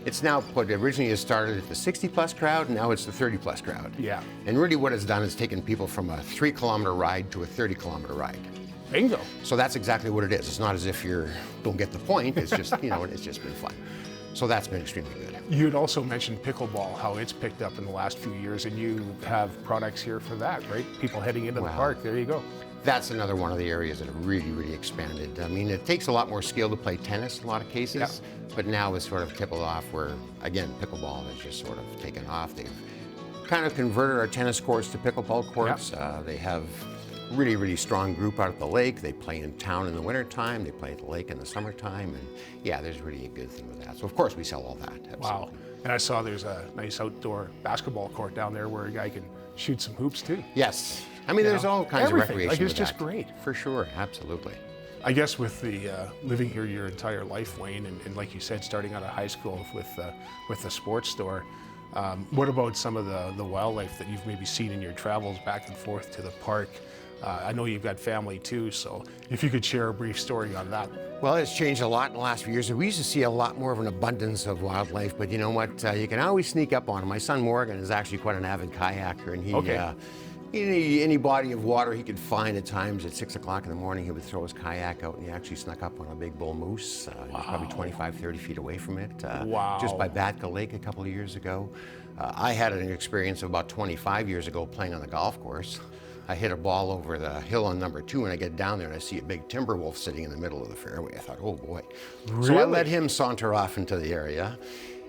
it's now what originally it started at the 60 plus crowd, and now it's the 30 plus crowd. Yeah. And really what it's done is taken people from a 3-kilometer ride to a 30-kilometer ride. Bingo. So that's exactly what it is. It's not as if you don't get the point. It's just, you know, it's just been fun. So that's been extremely good. You had also mentioned pickleball, how it's picked up in the last few years, and you have products here for that, right? People heading into the park, there you go. That's another one of the areas that have really, really expanded. I mean, it takes a lot more skill to play tennis in a lot of cases, but now it's sort of tippled off where, again, pickleball has just sort of taken off. They've kind of converted our tennis courts to pickleball courts. They have really, really strong group out at the lake. They play in town in the wintertime, they play at the lake in the summertime, and yeah, there's really a good thing with that. So of course we sell all that, absolutely. Wow. And I saw there's a nice outdoor basketball court down there where a guy can shoot some hoops too. Yes. I mean, there's all kinds Everything. of recreation Like, it's with just that. great. For sure, absolutely. I guess with the living here your entire life, Wayne, and like you said, starting out of high school with the sports store, what about some of the wildlife that you've maybe seen in your travels back and forth to the park? I know you've got family too, so if you could share a brief story on that. Well, it's changed a lot in the last few years. We used to see a lot more of an abundance of wildlife, but you know what? You can always sneak up on them. My son Morgan is actually quite an avid kayaker, and he, any body of water he could find at times at 6 o'clock in the morning, he would throw his kayak out, and he actually snuck up on a big bull moose, probably 25, 30 feet away from it, just by Batka Lake a couple of years ago. I had an experience of about 25 years ago playing on the golf course. I hit a ball over the hill on number 2, and I get down there and I see a big timber wolf sitting in the middle of the fairway. I thought, oh boy. Really? So I let him saunter off into the area.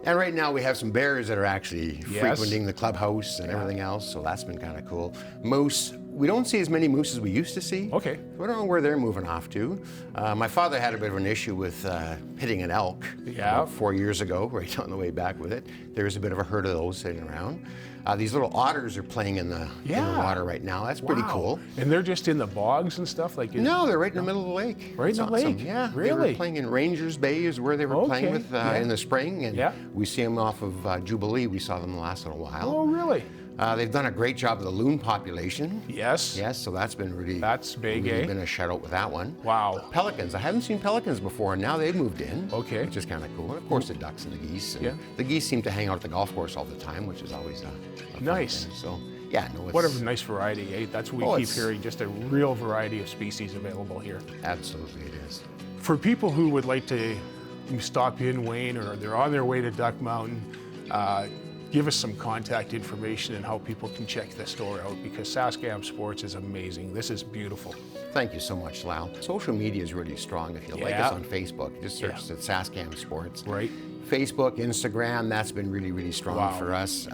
And right now we have some bears that are actually frequenting the clubhouse and everything else, so that's been kind of cool. Moose, we don't see as many moose as we used to see. Okay. We don't know where they're moving off to. My father had a bit of an issue with hitting an elk about 4 years ago, right on the way back with it. There's a bit of a herd of those sitting around. These little otters are playing in the water right now. That's pretty cool. And they're just in the bogs and stuff? No, they're right in the middle of the lake. Right in the lake? Yeah. Really? They were playing in Rangers Bay is where they were playing with in the spring. And we see them off of Jubilee. We saw them the last little while. Oh, really? They've done a great job of the loon population. Yes. Yes, so that's been really, that's big, really been a shutout with that one. Wow. Pelicans, I haven't seen pelicans before, and now they've moved in. Okay. Which is kind of cool. And of course the ducks and the geese. And the geese seem to hang out at the golf course all the time, which is always a fun nice. thing. So, yeah, no, it's... What a nice variety, eh? That's what we keep hearing, just a real variety of species available here. Absolutely it is. For people who would like to stop in, Wayne, or they're on their way to Duck Mountain, give us some contact information and how people can check the store out, because Saskatchewan Sports is amazing. This is beautiful. Thank you so much, Lau. Social media is really strong. If you like us on Facebook, just search the Saskatchewan Sports. Right. Facebook, Instagram, that's been really, really strong for us.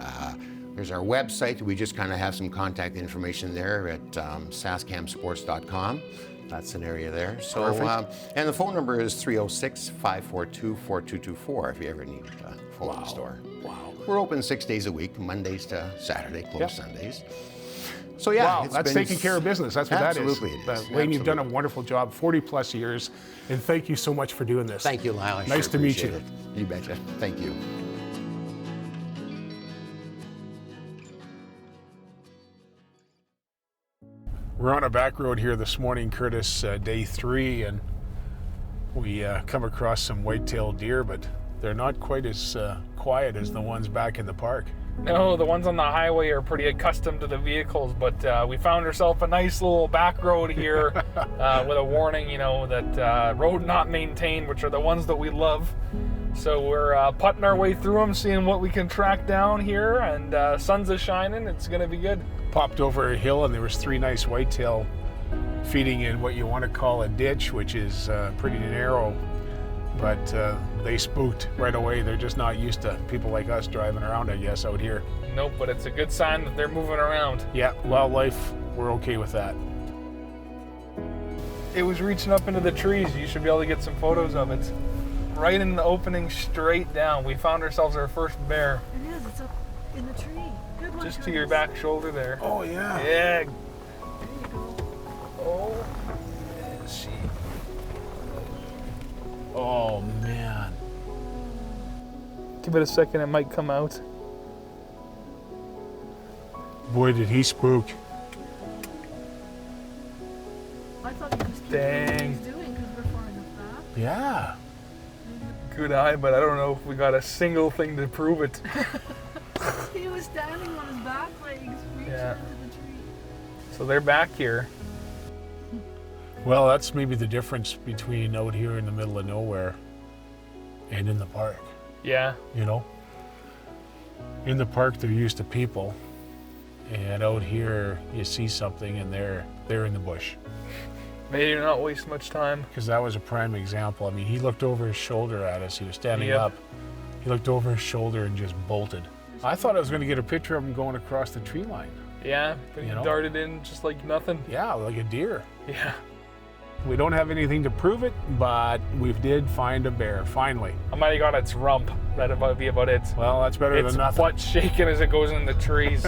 There's our website. We just kind of have some contact information there at saskatchewansports.com. That's an area there. So, and the phone number is 306-542-4224 if you ever need a phone in the store. Wow. We're open 6 days a week, Mondays to Saturday, closed Sundays. So yeah, that's taking care of business. That's what that is. Absolutely it is. Wayne, you've done a wonderful job, 40 plus years, and thank you so much for doing this. Thank you, Lyle. Nice to meet you. You betcha. Thank you. We're on a back road here this morning, Curtis, day 3, and we come across some white-tailed deer, but they're not quite as quiet as the ones back in the park. No, the ones on the highway are pretty accustomed to the vehicles, but we found ourselves a nice little back road here with a warning, you know, that road not maintained, which are the ones that we love. So we're putting our way through them, seeing what we can track down here, and sun's a shining. It's gonna be good. Popped over a hill and there was 3 nice whitetail feeding in what you want to call a ditch, which is pretty narrow, but they spooked right away. They're just not used to people like us driving around, I guess, out here. Nope, but it's a good sign that they're moving around. Yeah, wildlife, we're okay with that. It was reaching up into the trees. You should be able to get some photos of it. Right in the opening, straight down. We found ourselves our first bear. It is, it's up in the tree. Good one, Just to your back shoulder there. Oh, yeah. Yeah. There you go. Oh, is she? Oh, man. Give it a second, it might come out. Boy, did he spook. I thought you just keep doing what Dang. he's doing because we're far enough back. Yeah. Good eye, but I don't know if we got a single thing to prove it. He was standing on his back legs, reaching into the tree. So they're back here. Well, that's maybe the difference between out here in the middle of nowhere and in the park. Yeah. You know? In the park, they're used to people. And out here, you see something and they're in the bush. Maybe not waste much time. Because that was a prime example. I mean, he looked over his shoulder at us. He was standing up. He looked over his shoulder and just bolted. I thought I was going to get a picture of him going across the tree line. Yeah, but he You know? darted in just like nothing. Yeah, like a deer. Yeah. We don't have anything to prove it, but we did find a bear, finally. I might have got its rump. That'd about be about it. Well, that's better It's than nothing. butt shaking as it goes in the trees.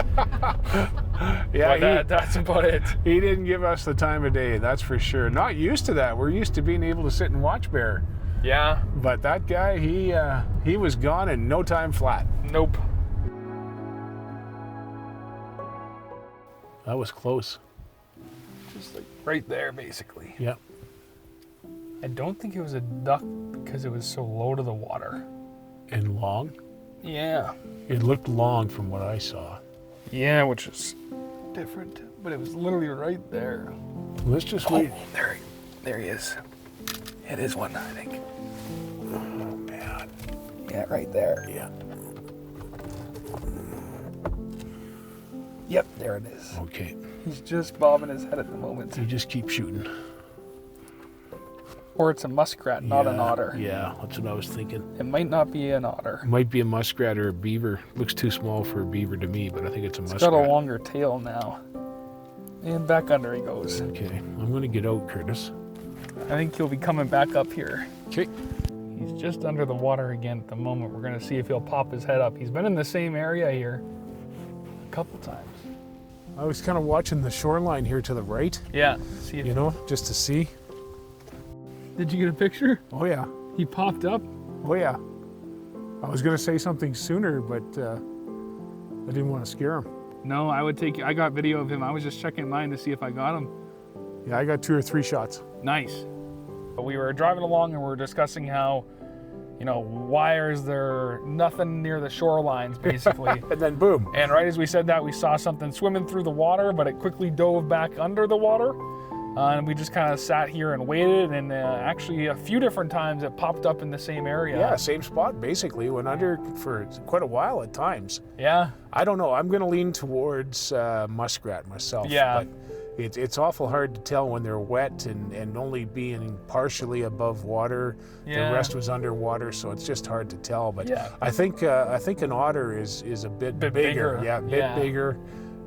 Yeah, But that's about it. he didn't give us the time of day, that's for sure. Not used to that. We're used to being able to sit and watch bear. Yeah. But that guy, he was gone in no time flat. Nope. That was close. Just like right there, basically. Yep. I don't think it was a duck because it was so low to the water. And long? Yeah. It looked long from what I saw. Yeah, which is different, but it was literally right there. Let's just wait. There he is. It is one, I think. Oh, man. Yeah, right there. Yeah. Yep, there it is. Okay. He's just bobbing his head at the moment. You just keep shooting. Or it's a muskrat, not an otter. Yeah, that's what I was thinking. It might not be an otter. It might be a muskrat or a beaver. Looks too small for a beaver to me, but I think it's a It's muskrat. got a longer tail now. And back under he goes. Okay, I'm going to get out, Curtis. I think he'll be coming back up here. Okay. He's just under the water again at the moment. We're going to see if he'll pop his head up. He's been in the same area here a couple times. I was kind of watching the shoreline here to the right, Yeah. See if you know, just to see. Did you get a picture? Oh, yeah. He popped up. Oh, yeah. I was going to say something sooner, but I didn't want to scare him. No, I got video of him. I was just checking mine to see if I got him. Yeah, I got 2 or 3 shots. Nice. We were driving along and we were discussing how, why is there nothing near the shorelines, basically. And then boom. And right as we said that, we saw something swimming through the water, but it quickly dove back under the water. And we just kind of sat here and waited, and actually a few different times it popped up in the same area. Yeah, same spot, basically. Went under for quite a while at times. Yeah. I don't know. I'm going to lean towards muskrat myself. Yeah. But it's awful hard to tell when they're wet and only being partially above water. Yeah. The rest was underwater, so it's just hard to tell. But Yeah. I think an otter is a bit bigger. Yeah, a bit Yeah. bigger.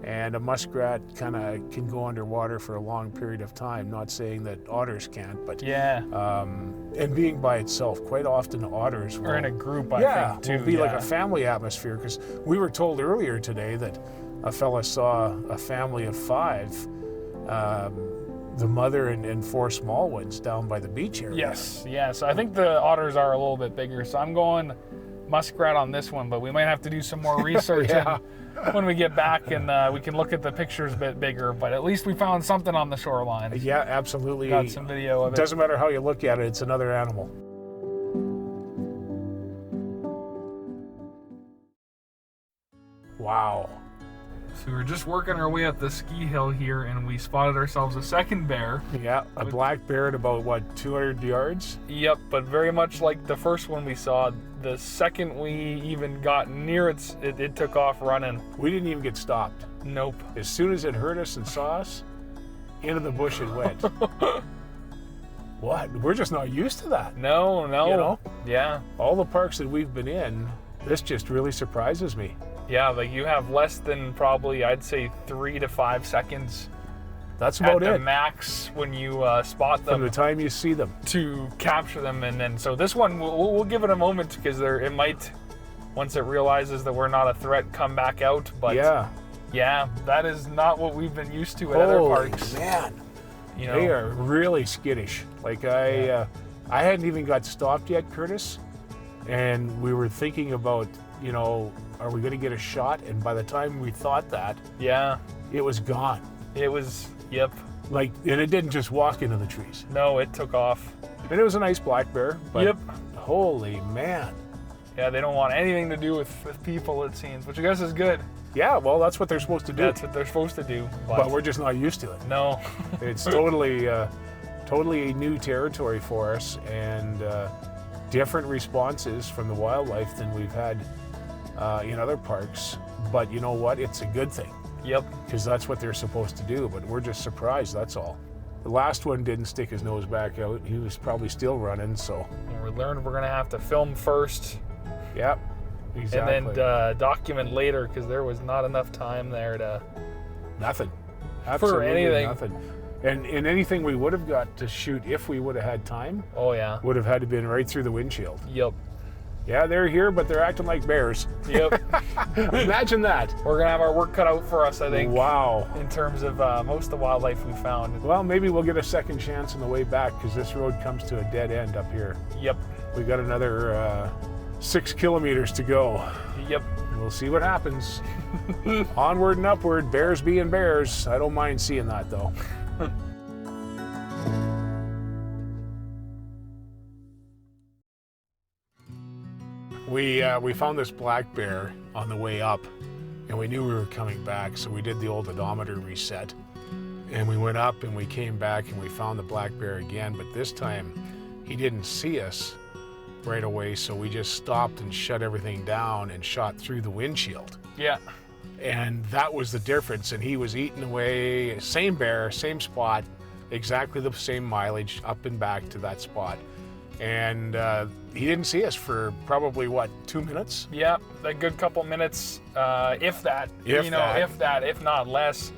And a muskrat kind of can go underwater for a long period of time. Not saying that otters can't, but Yeah. and being by itself, quite often otters will, Or in a group, I think, too. will be like yeah. a family atmosphere. Because we were told earlier today that a fella saw a family of 5, the mother and 4 small ones down by the beach area. Yes. I think the otters are a little bit bigger, so I'm going muskrat on this one, but we might have to do some more research Yeah. when we get back, and we can look at the pictures a bit bigger, but at least we found something on the shoreline. Yeah, absolutely. Got some video of it. Doesn't matter how you look at it, it's another animal. Wow. So we were just working our way up the ski hill here, and we spotted ourselves a second bear. Yeah, a black bear at about, 200 yards? Yep, but very much like the first one we saw, the second we even got near it took off running. We didn't even get stopped. Nope. As soon as it heard us and saw us, into the bush it went. What? We're just not used to that. No. You know? Yeah. All the parks that we've been in, this just really surprises me. Yeah, like you have less than probably, I'd say 3 to 5 seconds That's at about the it. max when you spot From them the time you see them. to capture them. And then, so this one, we'll give it a moment because it might, once it realizes that we're not a threat, come back out. But yeah, that is not what we've been used to at other Holy parks. man. You know? They are really skittish. Like I hadn't even got stopped yet, Curtis, and we were thinking about, are we going to get a shot? And by the time we thought that, Yeah, it was gone. it was, yep. Like, and it didn't just walk into the trees. No, it took off. And it was a nice black bear, but Yep. holy man. Yeah, they don't want anything to do with people, it seems, which I guess is good. Yeah, well, that's what they're supposed to do. That's what they're supposed to do. But we're just not used to it. No. It's totally a new territory for us, and different responses from the wildlife than we've had in other parks. But you know what? It's a good thing, Yep. because that's what they're supposed to do. But we're just surprised, that's all. The last one didn't stick his nose back out. He was probably still running, so And we learned we're gonna have to film first yeah, exactly. and then document later because there was not enough time there to Nothing. Absolutely anything. nothing. And anything we would have got to shoot if we would have had time Oh yeah. would have had to been right through the windshield. Yep. Yeah, they're here, but they're acting like bears. Yep. Imagine that. We're gonna have our work cut out for us, I think. Wow. In terms of most of the wildlife we found. Well, maybe we'll get a second chance on the way back because this road comes to a dead end up here. Yep. We got another 6 kilometers to go. Yep. We'll see what happens. Onward and upward, bears being bears. I don't mind seeing that though. We found this black bear on the way up, and we knew we were coming back, so we did the old odometer reset. And we went up and we came back and we found the black bear again, but this time he didn't see us right away, so we just stopped and shut everything down and shot through the windshield. Yeah. And that was the difference, and he was eating away, same bear, same spot, exactly the same mileage up and back to that spot. And he didn't see us for probably, what, 2 minutes? Yeah, a good couple minutes, if that. If not less,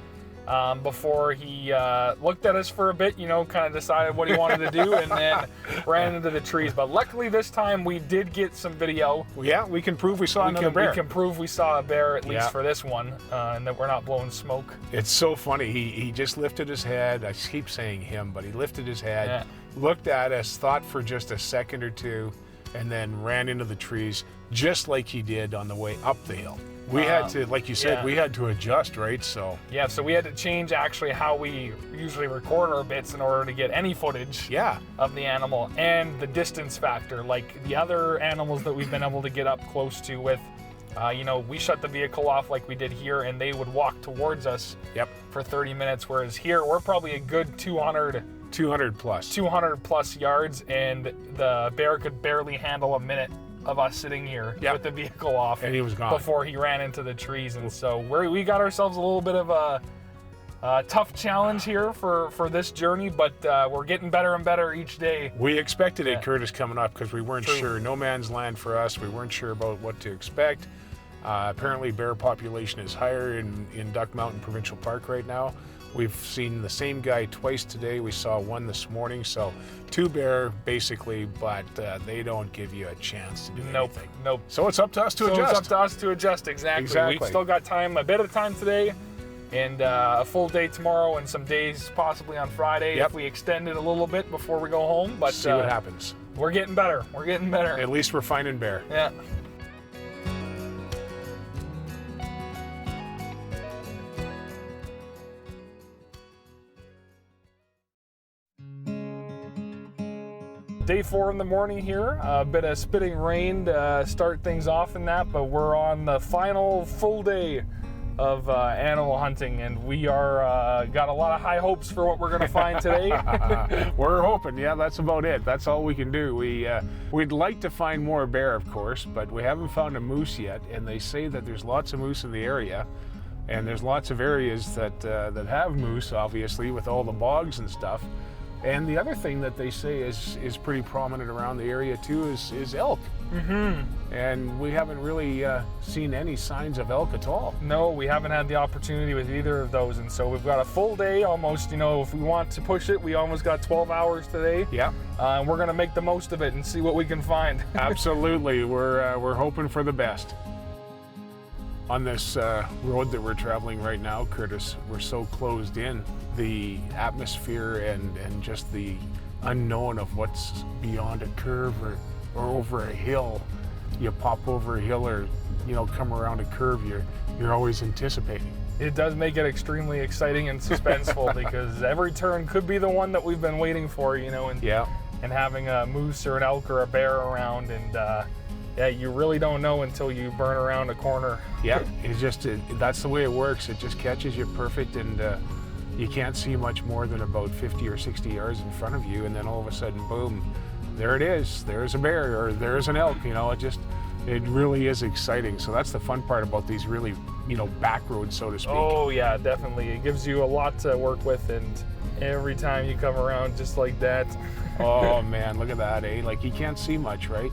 before he looked at us for a bit, kind of decided what he wanted to do, and then ran into the trees. But luckily this time we did get some video. Yeah, we can prove we saw another bear. We can prove we saw a bear, at least for this one, and that we're not blowing smoke. It's so funny. He just lifted his head. I keep saying him, but he lifted his head, looked at us, thought for just a second or two, and then ran into the trees, just like he did on the way up the hill. We had to, like you said, we had to adjust, right? So yeah, so we had to change actually how we usually record our bits in order to get any footage of the animal, and the distance factor. Like the other animals that we've been able to get up close to with, we shut the vehicle off like we did here, and they would walk towards us for 30 minutes, whereas here we're probably a good 200 plus yards, and the bear could barely handle a minute of us sitting here with the vehicle off, and he was gone before he ran into the trees. And so we got ourselves a little bit of a tough challenge here for this journey, but we're getting better and better each day. We expected it, Curtis, coming up, because we weren't sure. No man's land for us. We weren't sure about what to expect. Apparently bear population is higher in Duck Mountain Provincial Park right now. We've seen the same guy twice today. We saw one this morning, so 2 bear basically, but they don't give you a chance to do anything. Nope. So it's up to us to adjust. So it's up to us to adjust, exactly. We've still got time, a bit of time today, and a full day tomorrow, and some days possibly on Friday if we extend it a little bit before we go home. But see what happens. We're getting better. We're getting better. At least we're finding bear. Yeah. Day 4 in the morning here, a bit of spitting rain to start things off in that, but we're on the final full day of animal hunting, and we are got a lot of high hopes for what we're going to find today. We're hoping, that's about it. That's all we can do. We'd like to find more bear, of course, but we haven't found a moose yet, and they say that there's lots of moose in the area, and there's lots of areas that have moose, obviously, with all the bogs and stuff. And the other thing that they say is pretty prominent around the area too is elk. Mm-hmm. And we haven't really seen any signs of elk at all. No, we haven't had the opportunity with either of those, and so we've got a full day almost. If we want to push it, we almost got 12 hours today. Yeah. And we're gonna make the most of it and see what we can find. Absolutely, we're hoping for the best. On this road that we're traveling right now, Curtis, we're so closed in. The atmosphere and just the unknown of what's beyond a curve or over a hill. You pop over a hill or come around a curve, you're always anticipating. It does make it extremely exciting and suspenseful because every turn could be the one that we've been waiting for, and having a moose or an elk or a bear around, and you really don't know until you burn around a corner. Yeah, that's the way it works. It just catches you perfect, and you can't see much more than about 50 or 60 yards in front of you, and then all of a sudden, boom, there it is. There's a bear, or there's an elk. It really is exciting. So that's the fun part about these really, back roads, so to speak. Oh yeah, definitely. It gives you a lot to work with, and every time you come around just like that. Oh man, look at that, eh? Like you can't see much, right?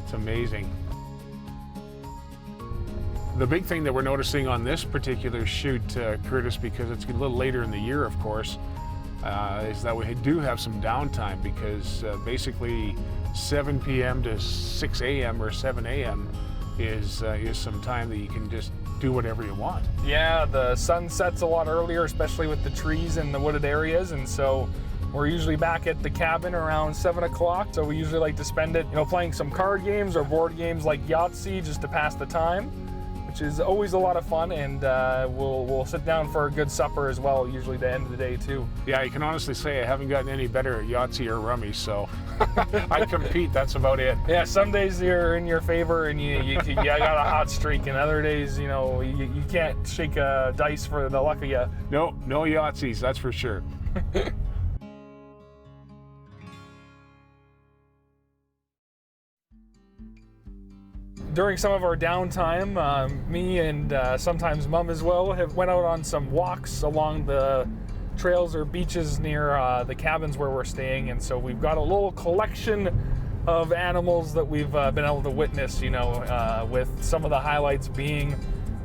It's amazing. The big thing that we're noticing on this particular shoot, Curtis, because it's a little later in the year, of course, is that we do have some downtime because basically 7 p.m. to 6 a.m. or 7 a.m. is some time that you can just do whatever you want. Yeah, the sun sets a lot earlier, especially with the trees and the wooded areas, and so we're usually back at the cabin around 7 o'clock. So we usually like to spend it, playing some card games or board games like Yahtzee just to pass the time, which is always a lot of fun, and we'll sit down for a good supper as well, usually the end of the day too. Yeah, I can honestly say I haven't gotten any better at Yahtzee or Rummy, so I compete, that's about it. Yeah, some days you're in your favor and you got a hot streak, and other days, you can't shake a dice for the luck of you. No Yahtzees, that's for sure. During some of our downtime, me and sometimes Mom as well have went out on some walks along the trails or beaches near the cabins where we're staying, and so we've got a little collection of animals that we've been able to witness, with some of the highlights being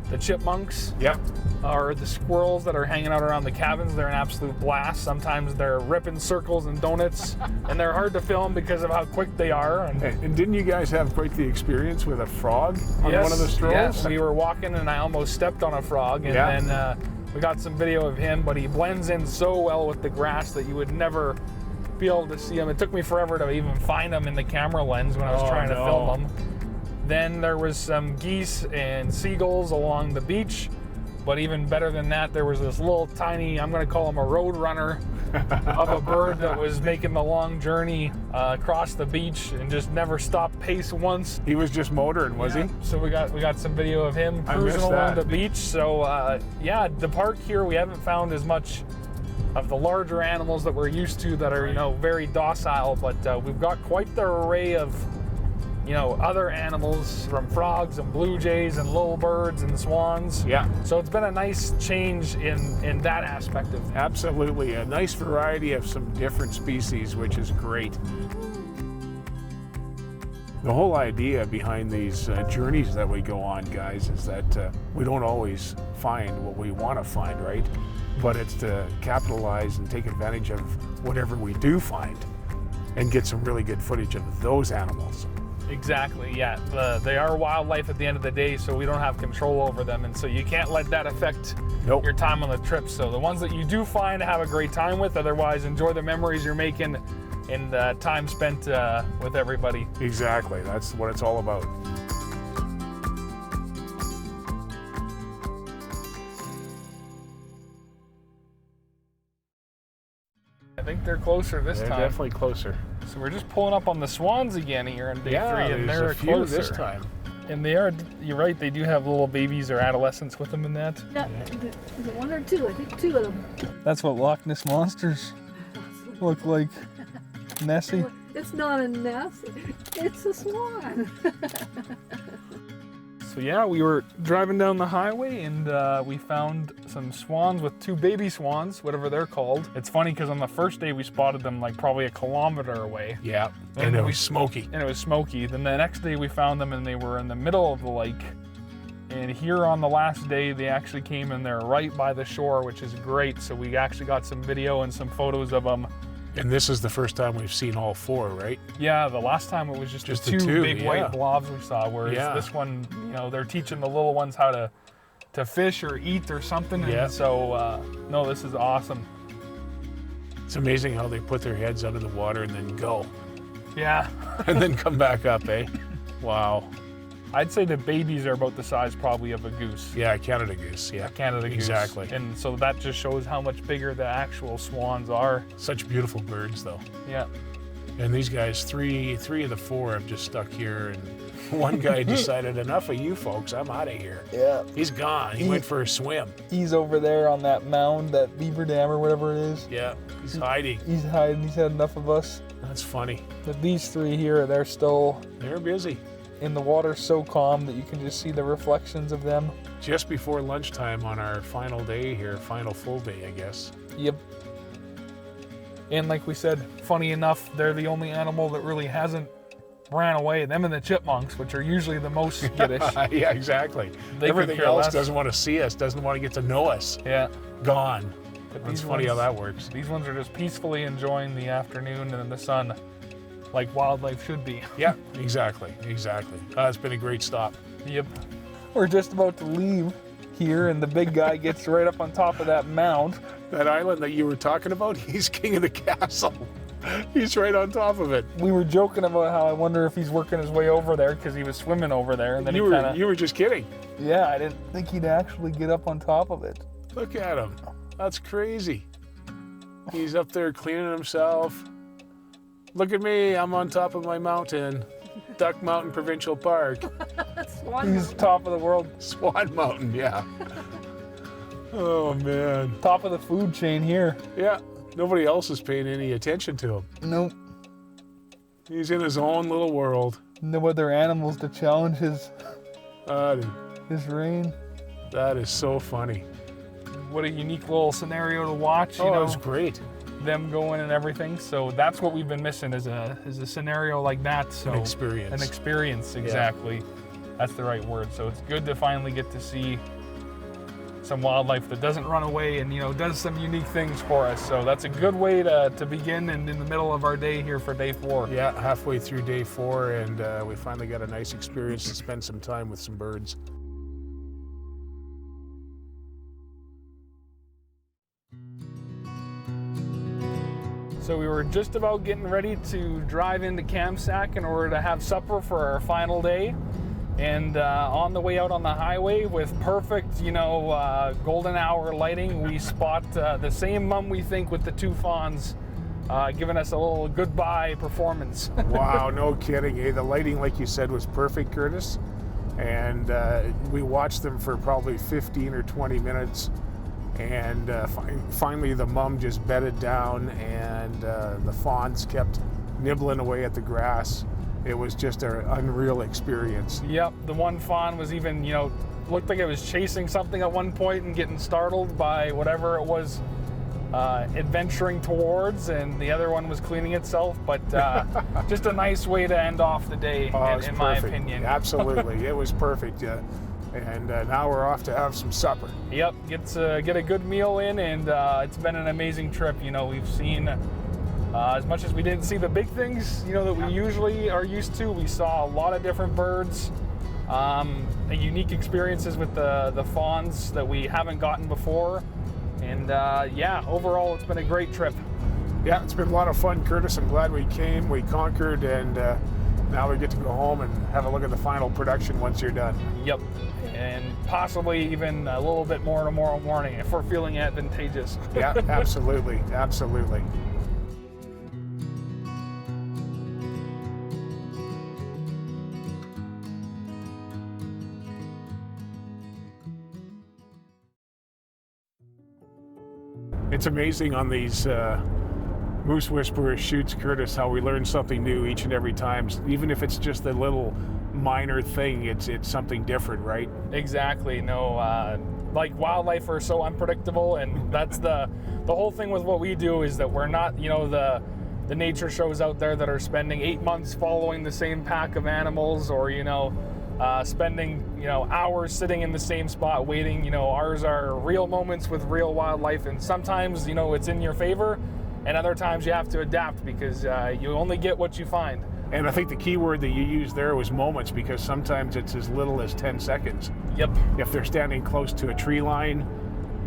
the chipmunks. Yep. Or the squirrels that are hanging out around the cabins. They're an absolute blast. Sometimes they're ripping circles and donuts, and they're hard to film because of how quick they are. And didn't you guys have quite the experience with a frog on one of the strolls? Yes, we were walking and I almost stepped on a frog, and then we got some video of him, but he blends in so well with the grass that you would never be able to see him. It took me forever to even find him in the camera lens when I was trying to film him. Then there was some geese and seagulls along the beach. But even better than that, there was this little tiny, I'm going to call him a road runner, of a bird that was making the long journey across the beach and just never stopped pace once. He was just motoring, was he? So we got some video of him cruising along the beach. So yeah, the park here, we haven't found as much of the larger animals that we're used to that are, very docile, but we've got quite the array of other animals, from frogs and blue jays and little birds and swans. Yeah. So it's been a nice change in that aspect of it. Absolutely. A nice variety of some different species, which is great. The whole idea behind these journeys that we go on, guys, is that we don't always find what we want to find, right? But it's to capitalize and take advantage of whatever we do find and get some really good footage of those animals. Exactly, yeah. They are wildlife at the end of the day, so we don't have control over them, and so you can't let that affect your time on the trip. So the ones that you do find, have a great time with. Otherwise, enjoy the memories you're making and time spent with everybody. Exactly, that's what it's all about. I think they're closer this time. They're definitely closer. So we're just pulling up on the swans again here on day 3, and there's they're a few closer this time. And they are, you're right, they do have little babies or adolescents with them in that. Yeah, is it 1 or 2? I think 2 of them. That's what Loch Ness monsters look like. Nessie. It's not a nest, it's a swan. So yeah, we were driving down the highway and we found some swans with 2 baby swans, whatever they're called. It's funny because on the first day we spotted them like probably 1 kilometer away. Yeah, and it was smoky. And it was smoky. Then the next day we found them and they were in the middle of the lake. And here on the last day, they actually came and they're right by the shore, which is great. So we actually got some video and some photos of them. And this is the first time we've seen all 4, right? Yeah, the last time it was just the 2 big white blobs we saw, whereas this one, they're teaching the little ones how to fish or eat or something. Yeah. And so, no, this is awesome. It's amazing how they put their heads under the water and then go. Yeah. And then come back up, eh? Wow. I'd say the babies are about the size probably of a goose. Yeah, Canada goose, yeah. Canada goose. Exactly. And so that just shows how much bigger the actual swans are. Such beautiful birds, though. Yeah. And these guys, three of the 4 have just stuck here, and one guy decided, enough of you folks, I'm out of here. Yeah. He's gone. He went for a swim. He's over there on that mound, that beaver dam or whatever it is. Yeah, he's hiding. He's hiding. He's had enough of us. That's funny. But these 3 here, they're still... They're busy. And the water's so calm that you can just see the reflections of them. Just before lunchtime on our final day here, final full day, I guess. Yep. And like we said, funny enough, they're the only animal that really hasn't ran away. Them and the chipmunks, which are usually the most skittish. Yeah, exactly. They could Everything care else less. doesn't want to see us, doesn't want to get to know us. Yeah. Gone. But It's funny how that works. These ones are just peacefully enjoying the afternoon and the sun, like wildlife should be. Yeah, exactly. It's been a great stop. Yep. We're just about to leave here, and the big guy gets right up on top of that mound. That island that you were talking about, he's king of the castle. He's right on top of it. We were joking about how I wonder if he's working his way over there because he was swimming over there, and then You were just kidding. Yeah, I didn't think he'd actually get up on top of it. Look at him. That's crazy. He's up there cleaning himself. Look at me, I'm on top of my mountain. Duck Mountain Provincial Park. Swan He's top of the world, Swan Mountain, yeah. Oh man. top of the food chain here. Yeah, nobody else is paying any attention to him. Nope. He's in his own little world. No other animals to challenge his reign. That is so funny. What a unique little scenario to watch, you Oh, know, it was great. them going and everything. So that's what we've been missing is a scenario like that. So An experience. An experience, exactly. That's the right word. So it's good to finally get to see some wildlife that doesn't run away and, you know, does some unique things for us. So that's a good way to begin and in the middle of our day here for day 4. Yeah, halfway through day 4, and we finally got a nice experience to spend some time with some birds. So we were just about getting ready to drive into Kamsack in order to have supper for our final day. And on the way out on the highway with perfect, you know, golden hour lighting, we spot the same mum we think with the 2 fawns giving us a little goodbye performance. Wow, no kidding. Eh? The lighting, like you said, was perfect, Curtis. And we watched them for probably 15 or 20 minutes. And finally the mum just bedded down, and the fawns kept nibbling away at the grass. It was just an unreal experience. Yep, the one fawn was even, you know, looked like it was chasing something at one point and getting startled by whatever it was adventuring towards, and the other one was cleaning itself, but just a nice way to end off the day, in my opinion. Absolutely, it was perfect. And now we're off to have some supper. Yep, get a good meal in, and it's been an amazing trip. You know, we've seen, as much as we didn't see the big things, you know, that we usually are used to, we saw a lot of different birds, unique experiences with the fawns that we haven't gotten before. And yeah, overall, it's been a great trip. Yeah, it's been a lot of fun, Curtis. I'm glad we came, we conquered, and now we get to go home and have a look at the final production once you're done. Yep, and possibly even a little bit more tomorrow morning if we're feeling advantageous. Yeah, absolutely, absolutely. It's amazing on these Moose Whisperer shoots, Curtis, how we learn something new each and every time. Even if it's just a little minor thing, it's something different, right? Exactly. No, like wildlife are so unpredictable, and that's the whole thing with what we do is that we're not, you know, the nature shows out there that are spending 8 months following the same pack of animals, or, you know, spending, you know, hours sitting in the same spot waiting. You know, ours are real moments with real wildlife, and sometimes, you know, it's in your favor, and other times you have to adapt because you only get what you find. And I think the key word that you used there was moments, because sometimes it's as little as 10 seconds. Yep. If they're standing close to a tree line,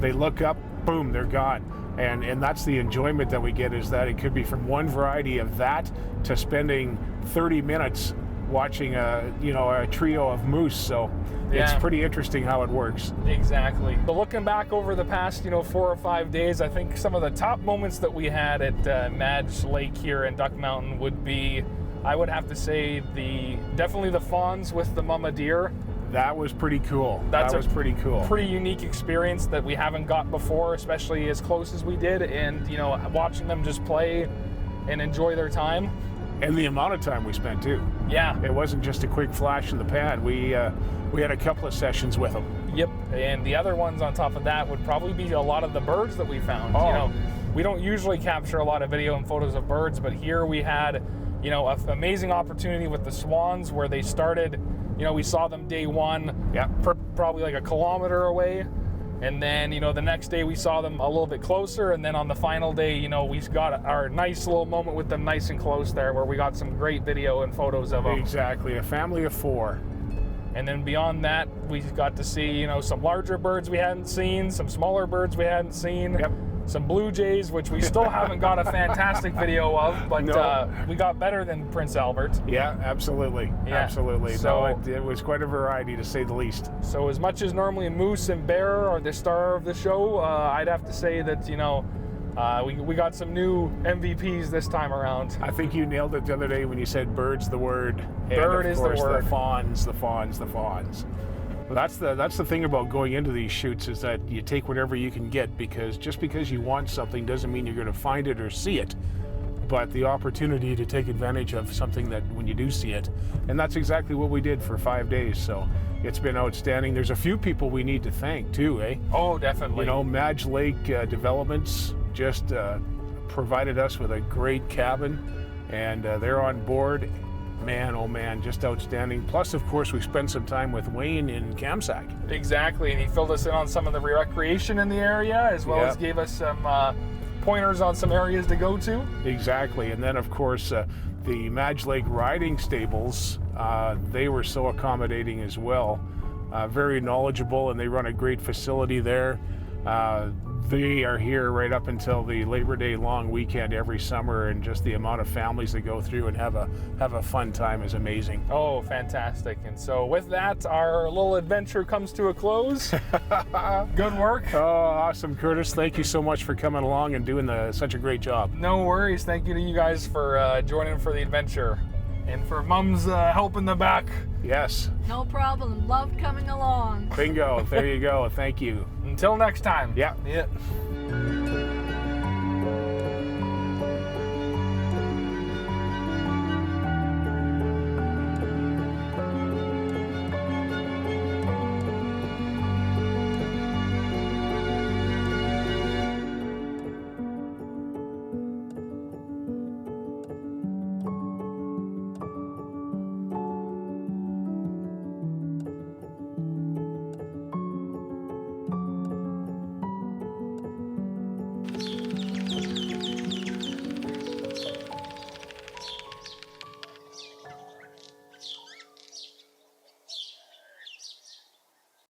they look up, boom, they're gone. And that's the enjoyment that we get, is that it could be from one variety of that to spending 30 minutes watching a trio of moose. So it's pretty interesting how it works. Exactly. But looking back over the past, you know, 4 or 5 days, I think some of the top moments that we had at Madge Lake here in Duck Mountain would be, I would have to say, definitely the fawns with the mama deer. That was pretty cool. That was pretty cool. Pretty unique experience that we haven't got before, especially as close as we did, and, you know, watching them just play and enjoy their time. And the amount of time we spent too. Yeah. It wasn't just a quick flash in the pan. We had a couple of sessions with them. Yep. And the other ones on top of that would probably be a lot of the birds that we found. Oh. You know, we don't usually capture a lot of video and photos of birds, but here we had, you know, an amazing opportunity with the swans where they started, you know, we saw them day one, Yeah. probably like a kilometer away. And then, you know, the next day we saw them a little bit closer. And then on the final day, you know, we got our nice little moment with them nice and close there where we got some great video and photos of them. Exactly, a family of 4. And then beyond that, we got to see, you know, some larger birds we hadn't seen, some smaller birds we hadn't seen. Yep. Some blue jays, which we still haven't got a fantastic video of, but No. We got better than Prince Albert. Yeah, absolutely. Yeah. Absolutely. So- No, it was quite a variety, to say the least. So as much as normally moose and bear are the star of the show, I'd have to say that, you know, we got some new MVPs this time around. I think you nailed it the other day when you said bird's the word. And Bird of is the course, word. The fawns, the fawns, the fawns. Well, that's the thing about going into these shoots, is that you take whatever you can get, because just because you want something doesn't mean you're going to find it or see it. But the opportunity to take advantage of something that when you do see it, and that's exactly what we did for 5 days. So it's been outstanding. There's a few people we need to thank too, eh? Oh, definitely. You know, Madge Lake Developments just provided us with a great cabin, and they're on board. Man, oh man, just outstanding. Plus, of course, we spent some time with Wayne in Kamsack. Exactly, and he filled us in on some of the recreation in the area, as well Yeah. as gave us some pointers on some areas to go to. Exactly, and then of course the Madge Lake riding stables, they were so accommodating as well. Very knowledgeable, and they run a great facility there. They are here right up until the Labor Day long weekend every summer, and just the amount of families that go through and have a fun time is amazing. Oh, fantastic. And so with that, our little adventure comes to a close. Good work. Oh, awesome, Curtis. Thank you so much for coming along and doing such a great job. No worries. Thank you to you guys for joining for the adventure. And for Mom's help in the back. Yes, No problem. Loved coming along. bingo. There you go. Thank you. Until next time. Yeah. Yeah.